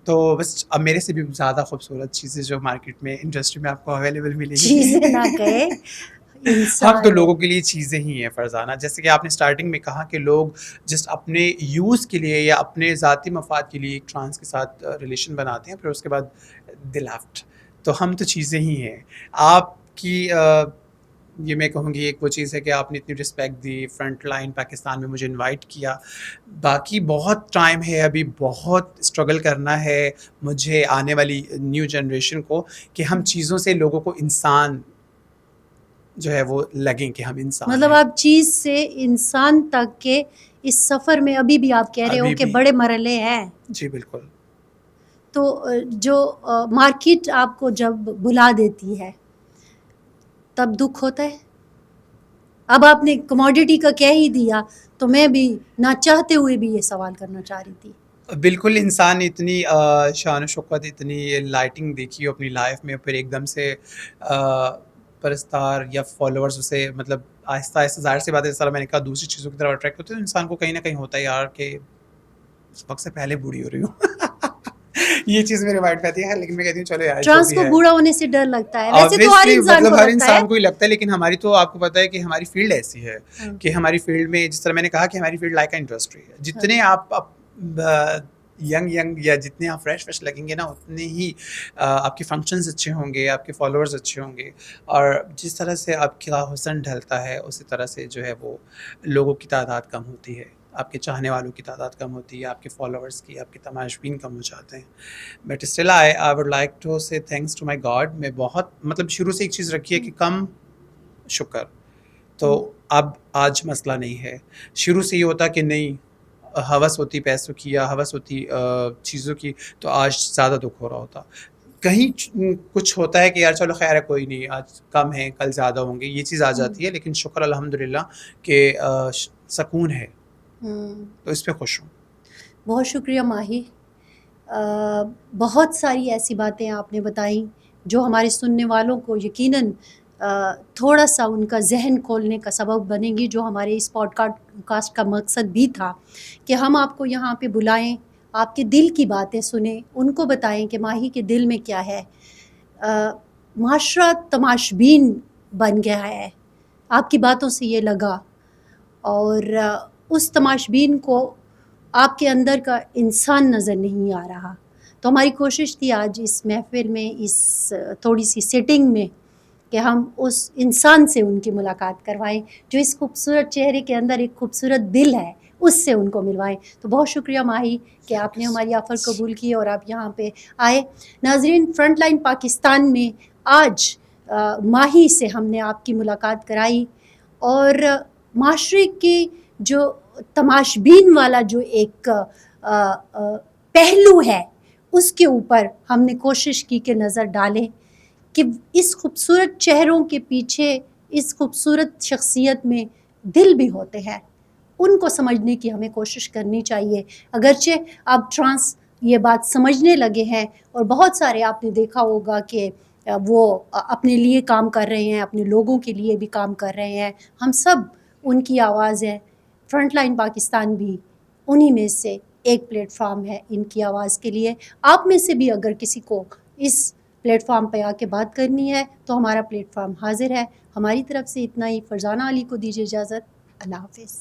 B: تو بس اب میرے سے بھی زیادہ خوبصورت چیزیں جو مارکیٹ میں انڈسٹری میں آپ کو اویلیبل ملیں گی.
A: چیزیں نہ کہے،
B: ہم تو
A: انسان ہے.
B: لوگوں کے لیے چیزیں ہی ہیں فرزانہ. جیسے کہ آپ نے اسٹارٹنگ میں کہا کہ لوگ جسٹ اپنے یوز کے لیے یا اپنے ذاتی مفاد کے لیے ایک ٹرانس کے ساتھ ریلیشن بناتے ہیں، پھر اس کے بعد دے لیفٹ. تو ہم تو چیزیں ہی ہیں. آپ کی یہ میں کہوں گی ایک وہ چیز ہے کہ آپ نے اتنی رسپیکٹ دی، فرنٹ لائن پاکستان میں مجھے انوائٹ کیا. باقی بہت ٹائم ہے، ابھی بہت اسٹرگل کرنا ہے مجھے آنے والی نیو جنریشن کو کہ ہم چیزوں سے لوگوں کو انسان جو ہے وہ لگیں کہ ہم انسان
A: مطلب
B: ہیں.
A: آپ چیز سے انسان تک کے اس سفر میں ابھی بھی آپ کہہ رہے ہو
B: ابھی
A: کہ
B: بھی
A: بڑے مرحلے ہیں.
B: جی بالکل.
A: تو جو مارکیٹ آپ کو جب بلا دیتی ہے تب دکھ ہوتا ہے؟ اب آپ نے کموڈیٹی کا کہہ ہی دیا تو میں بھی نہ چاہتے ہوئے بھی یہ سوال کرنا چاہ رہی تھی.
B: بالکل، انسان نے اتنی شان و شوکت، اتنی لائٹنگ دیکھی ہو اپنی لائف میں، پھر ایک دم سے پرستار یا فالوورز اسے مطلب آہستہ آہستہ، ظاہر سی بات ہے، سارا میں نے کہا دوسری چیزوں کی طرف اٹریکٹ ہوتے ہیں. تو انسان کو کہیں نہ کہیں ہوتا ہے یار کہ اس وقت سے پہلے بوڑھی ہو رہی ہوں. یہ چیز میرے مائنڈ میں آتی ہے، لیکن میں کہتی ہوں چلو یار جو
A: ٹرانس
B: بھی
A: کو
B: ہے.
A: بوڑھا ہونے سے ڈر لگتا ہے، ویسے تو ہر
B: Obviously
A: انسان کو
B: مطلب ہر
A: لگتا ہے.
B: انسان کو ہی لگتا ہے، لیکن ہماری تو آپ کو پتہ ہے کہ ہماری فیلڈ ایسی ہے کہ ہماری فیلڈ میں جس طرح میں نے کہا کہ ہماری فیلڈ لائک انڈسٹری ہے. جتنے آپ ینگ یا جتنے آپ فریش لگیں گے نا، اتنے ہی آپ کے فنکشنز اچھے ہوں گے، آپ کے فالوورز اچھے ہوں گے، اور جس طرح سے آپ کا حسن ڈھلتا ہے اسی طرح سے جو ہے وہ لوگوں کی تعداد کم ہوتی ہے. آپ کے چاہنے والوں کی تعداد کم ہوتی ہے, آپ کے فالوورس کی, آپ کے تماشبین کم ہو جاتے ہیں. But still I would like to say thanks to my god. میں بہت مطلب شروع سے ایک چیز رکھی ہے کہ کم شکر. تو اب آج مسئلہ نہیں ہے. شروع سے یہ ہوتا کہ نہیں ہوس ہوتی پیسوں کی یا ہوس ہوتی چیزوں کی, تو آج زیادہ دکھ ہو رہا ہوتا. کہیں کچھ ہوتا ہے کہ یار چلو خیر ہے کوئی نہیں, آج کم ہے کل زیادہ ہوں گے, یہ چیز آ جاتی ہے. لیکن شکر الحمدللہ کہ سکون ہے, تو اس پہ خوش ہوں.
A: بہت شکریہ ماہی. بہت ساری ایسی باتیں آپ نے بتائیں جو ہمارے سننے والوں کو یقیناً تھوڑا سا ان کا ذہن کھولنے کا سبب بنے گی, جو ہمارے اس پوڈ کاسٹ کا مقصد بھی تھا کہ ہم آپ کو یہاں پہ بلائیں, آپ کے دل کی باتیں سنیں, ان کو بتائیں کہ ماہی کے دل میں کیا ہے. معاشرہ تماشبین بن گیا ہے, آپ کی باتوں سے یہ لگا, اور اس تماشبین کو آپ کے اندر کا انسان نظر نہیں آ رہا. تو ہماری کوشش تھی آج اس محفل میں, اس تھوڑی سی سیٹنگ میں, کہ ہم اس انسان سے ان کی ملاقات کروائیں جو اس خوبصورت چہرے کے اندر ایک خوبصورت دل ہے, اس سے ان کو ملوائیں. تو بہت شکریہ ماہی کہ آپ نے ہماری آفر قبول کی اور آپ یہاں پہ آئے. ناظرین, فرنٹ لائن پاکستان میں آج ماہی سے ہم نے آپ کی ملاقات کرائی, اور معاشرے کی جو تماشبین والا جو ایک پہلو ہے اس کے اوپر ہم نے کوشش کی کہ نظر ڈالیں کہ اس خوبصورت چہروں کے پیچھے, اس خوبصورت شخصیت میں دل بھی ہوتے ہیں, ان کو سمجھنے کی ہمیں کوشش کرنی چاہیے. اگرچہ اب ٹرانس یہ بات سمجھنے لگے ہیں, اور بہت سارے آپ نے دیکھا ہوگا کہ وہ اپنے لیے کام کر رہے ہیں, اپنے لوگوں کے لیے بھی کام کر رہے ہیں. ہم سب ان کی آواز ہیں. فرنٹ لائن پاکستان بھی انہی میں سے ایک پلیٹ فارم ہے ان کی آواز کے لیے. آپ میں سے بھی اگر کسی کو اس پلیٹ فارم پہ آ کے بات کرنی ہے تو ہمارا پلیٹ فارم حاضر ہے. ہماری طرف سے اتنا ہی. فرزانہ علی کو دیجیے اجازت. اللہ حافظ.